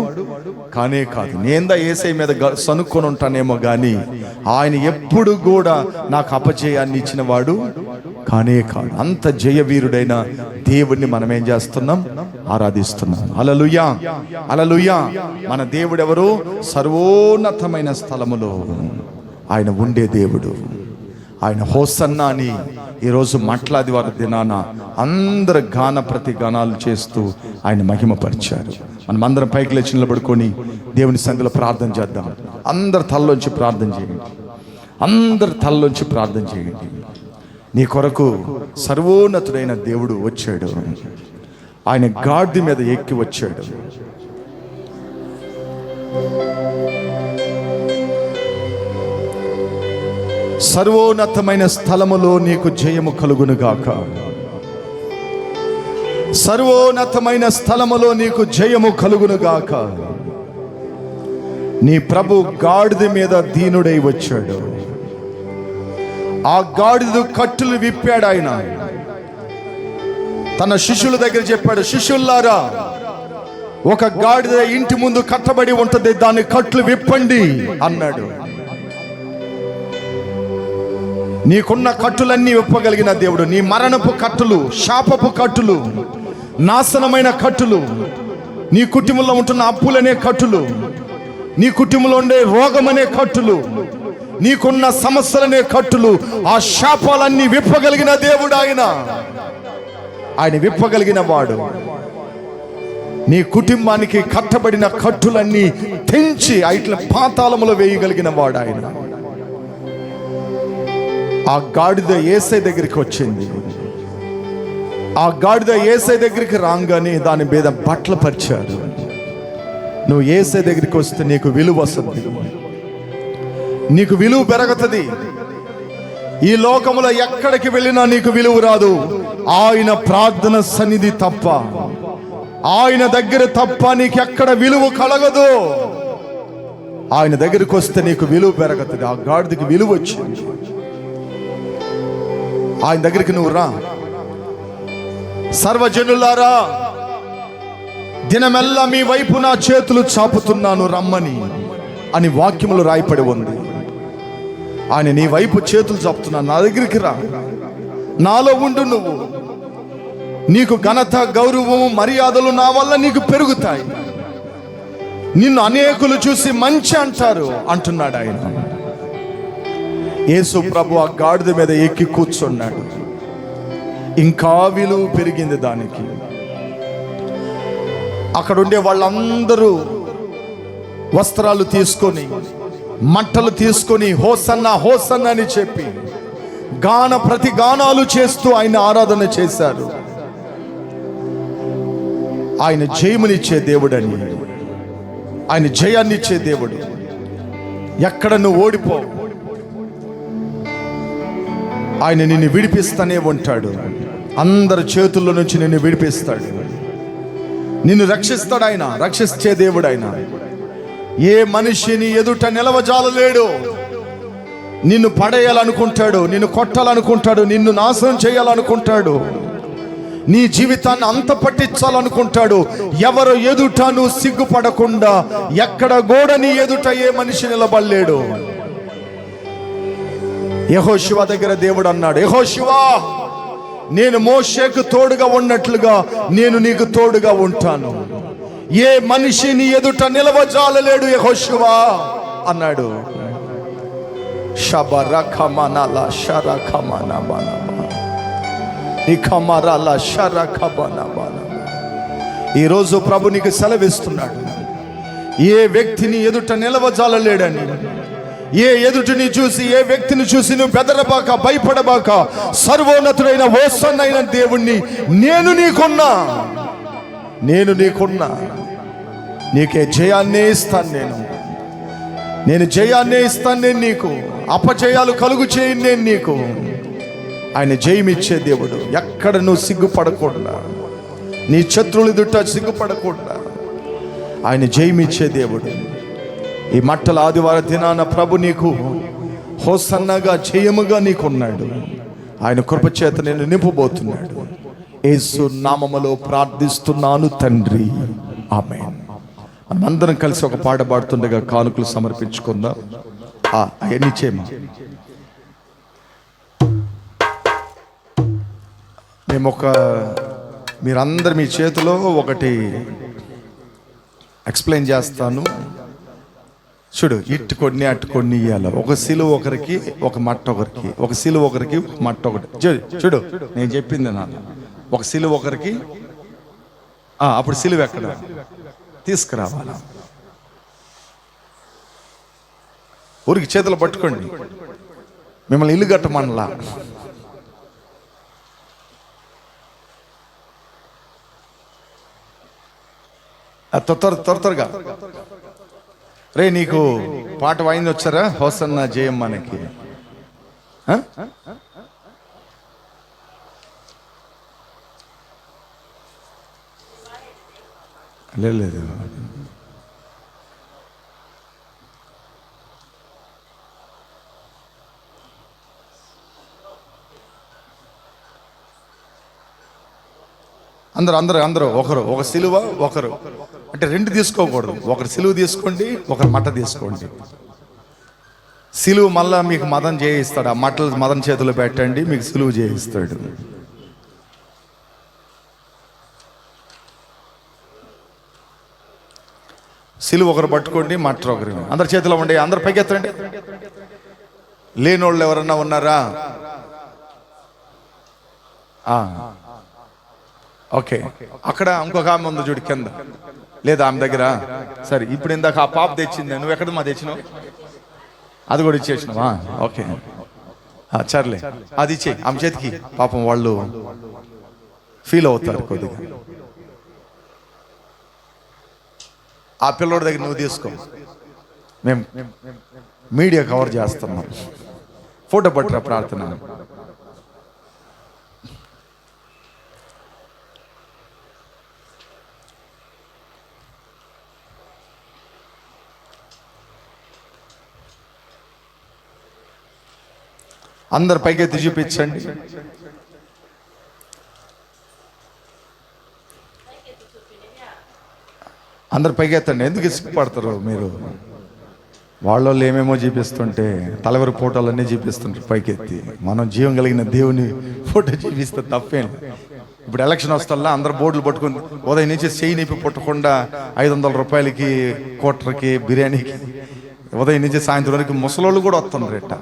కానే కాదు. నేందా యేసయ్య మీద సనుక్కొని ఉంటానేమో కానీ ఆయన ఎప్పుడు కూడా నాకు అపజయాన్ని ఇచ్చిన వాడు కానే కాదు. అంత జయవీరుడైన దేవుడిని మనం ఏం చేస్తున్నాం? ఆరాధిస్తున్నాం. హల్లెలూయా, హల్లెలూయా. మన దేవుడు ఎవరు? సర్వోన్నతమైన స్థలములో ఆయన ఉండే దేవుడు. ఆయన హోసన్నా అని ఈరోజు మాట్లాది వారి దినాన అందరు గాన ప్రతి గానాలు చేస్తూ ఆయన మహిమపరిచారు. మనం అందరం పైకి లేచి నిలబడుకొని దేవుని సన్నిధిలో ప్రార్థన చేద్దాం. అందరు తలలోంచి ప్రార్థన చేయండి, అందరు తలలోంచి ప్రార్థన చేయండి. నీ కొరకు సర్వోన్నతుడైన దేవుడు వచ్చాడు. ఆయన గాడిద మీద ఎక్కి వచ్చాడు. సర్వోన్నతమైన స్థలములో నీకు జయము కలుగునుగాక. సర్వోన్నతమైన స్థలములో నీకు జయము కలుగునుగాక. నీ ప్రభు గాడిద మీద దీనుడై వచ్చాడు. ఆ గాడిద కట్టులు విప్పాడు. ఆయన తన శిష్యుల దగ్గర చెప్పాడు, శిష్యుల్లారా, ఒక గాడిద ఇంటి ముందు కట్టబడి ఉంటది, దాని కట్లు విప్పండి అన్నాడు. నీకున్న కట్టులన్నీ విప్పగలిగిన దేవుడు. నీ మరణపు కట్టులు, శాపపు కట్టులు, నాశనమైన కట్టులు, నీ కుటుంబంలో ఉంటున్న అప్పులనే కట్టులు, నీ కుటుంబంలో ఉండే రోగమనే కట్టులు, నీకున్న సమస్యలనే కట్టులు, ఆ శాపాలన్నీ విప్పగలిగిన దేవుడు ఆయన. ఆయన విప్పగలిగిన వాడు. నీ కుటుంబానికి కట్టబడిన కట్టులన్నీ తెంచి ఐట్ల పాతాళములో వేయగలిగిన వాడు ఆయన. ఆ గాడిద యేసయ్య దగ్గరికి వచ్చింది. ఆ గాడిద యేసయ్య దగ్గరికి రాగానే దాని మీద బట్టలు పరిచారు. నువ్వు యేసయ్య దగ్గరికి వస్తే నీకు విలువ వస్తుంది, నీకు విలువ పెరుగుతుంది. ఈ లోకములో ఎక్కడికి వెళ్ళినా నీకు విలువ రాదు. ఆయన ప్రార్థన సన్నిధి తప్ప, ఆయన దగ్గర తప్ప నీకు ఎక్కడ విలువ కలగదు. ఆయన దగ్గరికి వస్తే నీకు విలువ పెరుగుతుంది. ఆ గాడిదకి విలువ వచ్చింది. ఆయన దగ్గరికి నువ్వు రా. సర్వజనులారా, దినమెల్లా మీ వైపు నా చేతులు చాపుతున్నాను రమ్మని అని వాక్యములు రాయపడి ఉంది. ఆయన నీ వైపు చేతులు చాపుతున్నాను, నా దగ్గరికి రా, నాలో ఉండు. నువ్వు, నీకు ఘనత, గౌరవము, మర్యాదలు నా వల్ల నీకు పెరుగుతాయి. నిన్ను అనేకులు చూసి మంచి అంటారు అంటున్నాడు ఆయన. యేసు ప్రభు ఆ గాడిద మీద ఎక్కి కూర్చున్నాడు. ఇంకా విలువ పెరిగింది దానికి. అక్కడ ఉండే వాళ్ళందరూ వస్త్రాలు తీసుకొని, మంటలు తీసుకొని హోసన్నా హోసన్నా అని చెప్పి ప్రతి గానాలు చేస్తూ ఆయన ఆరాధన చేశారు. ఆయన జయమునిచ్చే దేవుడని, ఆయన జయాన్నిచ్చే దేవుడు. ఎక్కడ నువ్వు ఓడిపో, ఆయన నిన్ను విడిపిస్తూనే ఉంటాడు. అందరి చేతుల్లో నుంచి నిన్ను విడిపిస్తాడు, నిన్ను రక్షిస్తాడు. ఆయన రక్షించే దేవుడు. ఆయన ఏ మనిషిని ఎదుట నిలవజాలలేడు. నిన్ను పడేయాలనుకుంటాడు, నిన్ను కొట్టాలనుకుంటాడు, నిన్ను నాశనం చేయాలనుకుంటాడు, నీ జీవితాన్ని అంత పట్టించాలనుకుంటాడు. ఎవరు ఎదుట నువ్వు సిగ్గుపడకుండా ఎక్కడ కూడా నీ ఎదుట ఏ మనిషి నిలబడలేడు. యెహోషువ దగ్గర దేవుడు అన్నాడు, యెహోషువ, నేను మోషేకు తోడుగా ఉన్నట్లుగా నేను నీకు తోడుగా ఉంటాను. ఏ మనిషి నీ ఎదుట నిలవజాలలేడు యెహోషువ అన్నాడు. ఇకమరాల షరకబనబన. ఈరోజు ప్రభు నీకు సెలవిస్తున్నాడు, ఏ వ్యక్తిని ఎదుట నిలవజాలలేడని. ఏ ఎదుటిని చూసి, ఏ వ్యక్తిని చూసి నువ్వు బెదరబాక, భయపడబాక. సర్వోన్నతుడైన హోసన్నైన దేవుణ్ణి నేను నీకున్నా. నీకే జయాన్నే ఇస్తాను. నేను జయాన్నే ఇస్తాను. నేను నీకు అపజయాలు కలుగు చేయను. నేను నీకు. ఆయన జయమిచ్చే దేవుడు. ఎక్కడ నువ్వు సిగ్గుపడకుండా, నీ శత్రువుల ఎదుట సిగ్గుపడకుండా ఆయన జయమిచ్చే దేవుడు. ఈ మట్టల ఆదివార దినాన ప్రభు నీకు హోసన్నగా జయముగా నీకున్నాడు. ఆయన కృపచేత నేను నింపబోతున్నాడు. యేసు నామములో ప్రార్థిస్తున్నాను తండ్రి, ఆమేన్. మనమందరం కలిసి ఒక పాట పాడుతుండగా కానుకలు సమర్పించుకుందాం. అవన్నీ చేయమా. మీరందరు మీ చేతిలో ఒకటి ఎక్స్ప్లెయిన్ చేస్తాను. చూడు, ఇటు కొన్ని అటు కొన్ని ఇవ్వాలి. ఒక సిలువ ఒకరికి, ఒక మట్ట ఒకరికి. ఒక సిలువ ఒకరికి, ఒక మట్ట ఒకటి. చూడు, నేను చెప్పింది నాన్న. ఒక సిలువ ఒకరికి. అప్పుడు సిలువ ఎక్కడ తీసుకురావాలి? ఊరికి చేతులు పట్టుకోండి. మిమ్మల్ని ఇల్లు కట్టమనలా. త్వరగా రే, నీకు పాట వాయింది వచ్చారా? హోసన్న జయం మనకి. లేదు, అందరూ ఒకరు ఒక సిలువ, ఒకరు అంటే రెండు తీసుకోకూడదు. ఒకరు సిలువ తీసుకోండి, ఒకరు మట్ట తీసుకోండి. సిలువ మళ్ళా మీకు మదం చేయిస్తాడు. ఆ మట్టలు మదం చేతిలో పెట్టండి, మీకు సిలువ చేయిస్తాడు. సిలువ ఒకరు పట్టుకోండి, మట్ట ఒకరు. అందరి చేతిలో ఉండే, అందరు పైకి ఎత్తండి. లేనోళ్ళు ఎవరన్నా ఉన్నారా? ఓకే, అక్కడ ఇంకొక ఆమె ఉంది చూడు కింద. లేదా ఆమె దగ్గర? సరే, ఇప్పుడు ఇందాక ఆ పాప తెచ్చింది. నువ్వు ఎక్కడ మా తెచ్చినావు? అది కూడా ఇచ్చేసినావా? ఓకే, సర్లే, అది ఇచ్చే ఆమె చేతికి. పాపం వాళ్ళు ఫీల్ అవుతారు కొద్దిగా. ఆ పిల్లోడి దగ్గర నువ్వు తీసుకో. మేము మీడియా కవర్ చేస్తున్నాం. ఫోటో పట్టురా ప్రార్థన. అందరు పైకెత్తి చూపించండి. అందరు పైకెత్తండి. ఎందుకు ఇసుకుపడతారు మీరు? వాళ్ళు ఏమేమో చూపిస్తుంటే తలవరి ఫోటోలన్నీ చూపిస్తుంటారు పైకెత్తి. మనం జీవం కలిగిన దేవుని ఫోటో చూపిస్తే తప్పేం. ఇప్పుడు ఎలక్షన్ వస్తల్లా అందరు బోర్డులు పట్టుకుని ఉదయం నుంచి చేయి నిప్పి పుట్టకుండా 500 రూపాయలకి కోటర్కి బిర్యానీకి ఉదయం నుంచి సాయంత్రం వరకు ముసలోళ్ళు కూడా వస్తున్నారు. ఇట్ట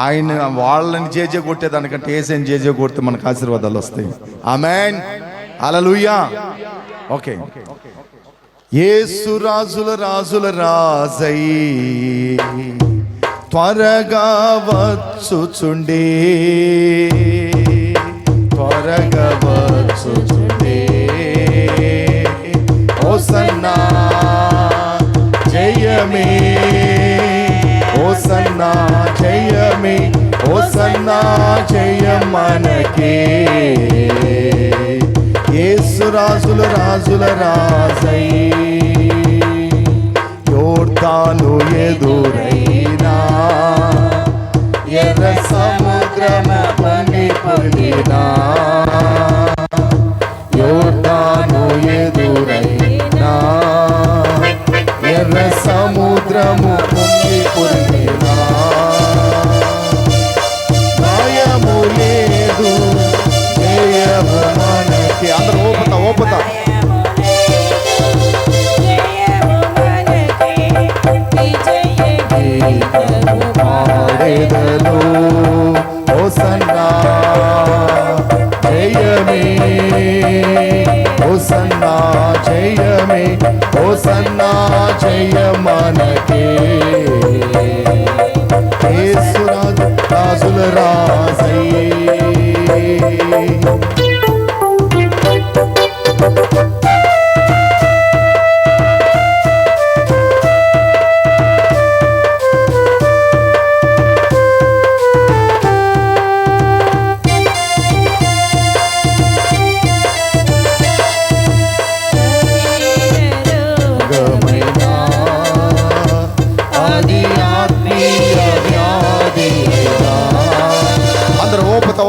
ఆయన వాళ్ళని జేజే కొట్టేదానికంటే ఏసైని జేజే కొడితే మనకు ఆశీర్వాదాలు వస్తాయి. ఆమేన్, హల్లెలూయా. ఓకే, యేసు రాజుల రాజై త్వరగా వచ్చుచుండే, హోసన్నా జయమే, హోసన్నా జయమే, హోసన్నా జయం మనకే. యేసు రాజుల రాజై యోర్దాను ఎదురైనా, ఎర్ర సముద్రము పొంగినా, యోర్దాను ఎదురైనా, ఎర్ర సముద్రము పొంగినా, భయము లేదు, జయము మనకి. అందరూ ఓపుతా పాడెదను హోసన్నా జయమే హోసన్నా జయ మనకే యేసురాజు రాజుల రాజయ్యే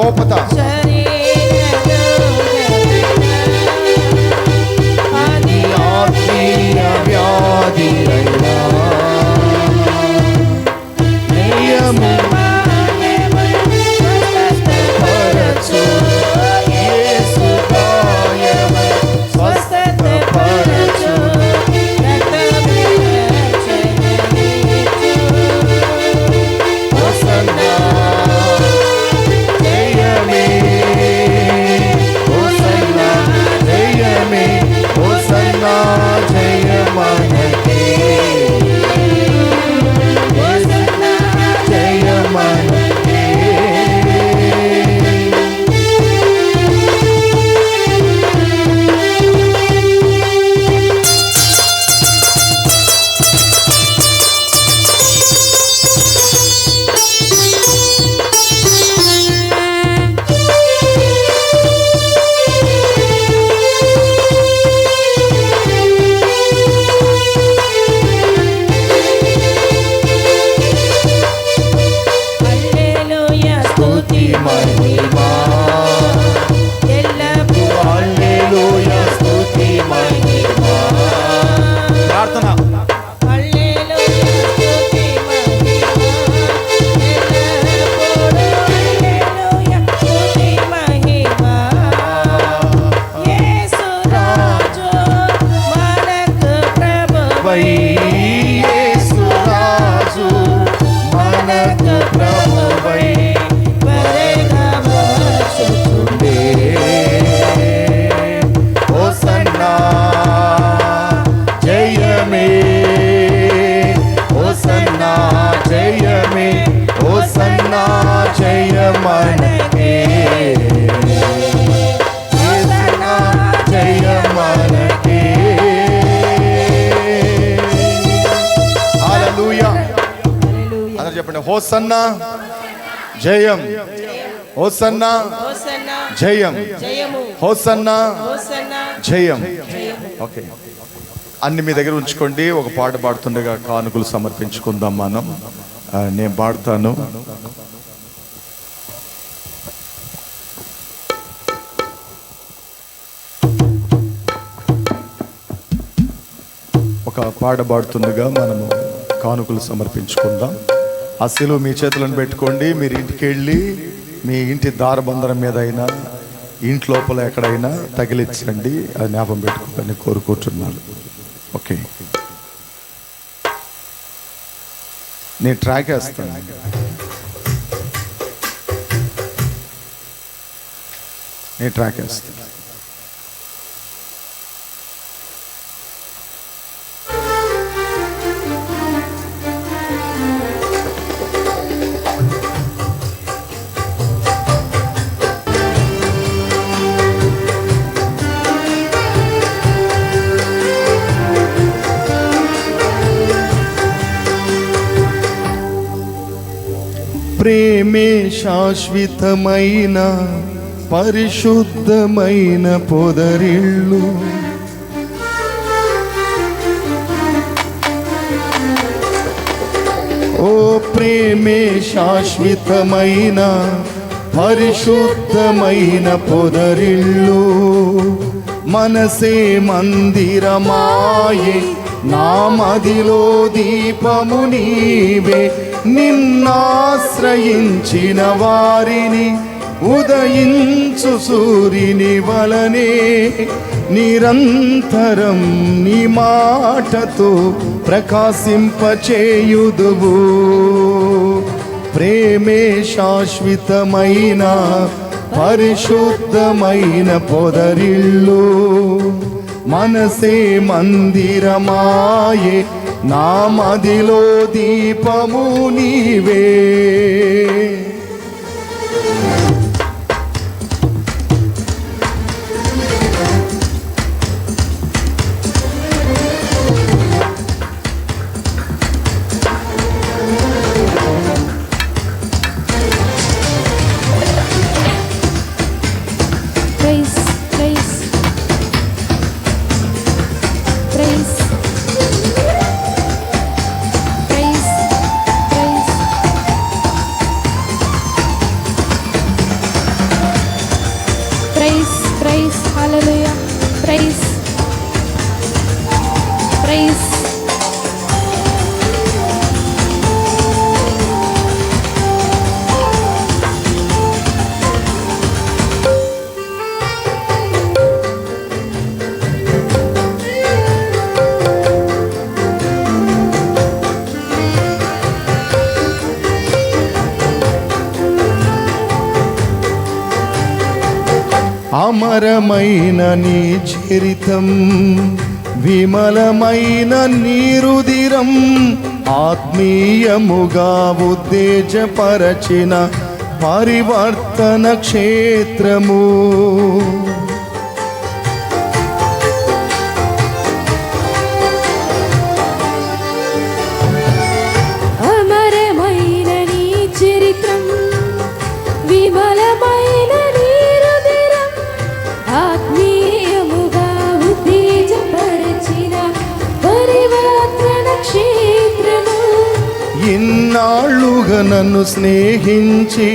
ఓపత ఆత్మీయ వ్యాధి అయినా పరచు యేసు గాయము స్వస్థత పరచు హోసన్నా యేసురాజు మనకు ప్రభువై వరగమచుచుండే హోసన్నా జయమే హోసన్నా జయమే హోసన్నా జయ మనకే హోసన్నా జయ మనకే అందరూ చెప్పండి హోసన్నా జయం హోసన్నా జయం హోసన్నా జయం. ఓకే, అన్ని మీ దగ్గర ఉంచుకోండి. ఒక పాట పాడుతుండగా కానుకలు సమర్పించుకుందాం మనం. నేను పాడతాను. ఒక పాట పాడుతుండగా మనము కానుకలు సమర్పించుకుందాం. ఆ శిలువ మీ చేతులను పెట్టుకోండి. మీరు ఇంటికి వెళ్ళి మీ ఇంటి దారబంధరం మీద అయినా ఇంటి లోపల ఎక్కడైనా తగిలించండి. అది జ్ఞాపకం పెట్టుకోవాలని కోరుకుంటున్నాను. ఓకే, నేను ట్రాక్ వేస్తాను. నేను ట్రాక్ వేస్తాను. ప్రేమే శాశ్వతమైన పరిశుద్ధమైన పొదరిల్లు, ఓ ప్రేమే శాశ్వతమైన పరిశుద్ధమైన పొదరిల్లు, మనసే మందిరమాయే నా మదిలో దీపము నీవే, నిన్నాశ్రయించిన వారిని ఉదయించు సూర్యుని వలనే నిరంతరం నీ మాటతో ప్రకాశింపచేయుదువు. ప్రేమే శాశ్వతమైన పరిశుద్ధమైన పొదరిల్లు, మనసే మందిరమాయే నా మదిలో దీపము నీవే. Praise, praise, praise, praise, praise. Praise, praise, hallelujah. Praise, praise. అమరమైన నీ చరితం, విమలమైన నీ రుధిరం, ఆత్మీయముగా ఉత్తేజపరచిన పరివర్తన క్షేత్రము. అమరమైన నీ చరిత్రం, విమలమైన నీ రుధిరం, ఆత్మీయముగా ఉత్తేజపరచిన పరివర్తన క్షేత్రము. ఇన్నాళ్ళుగా నన్ను స్నేహించి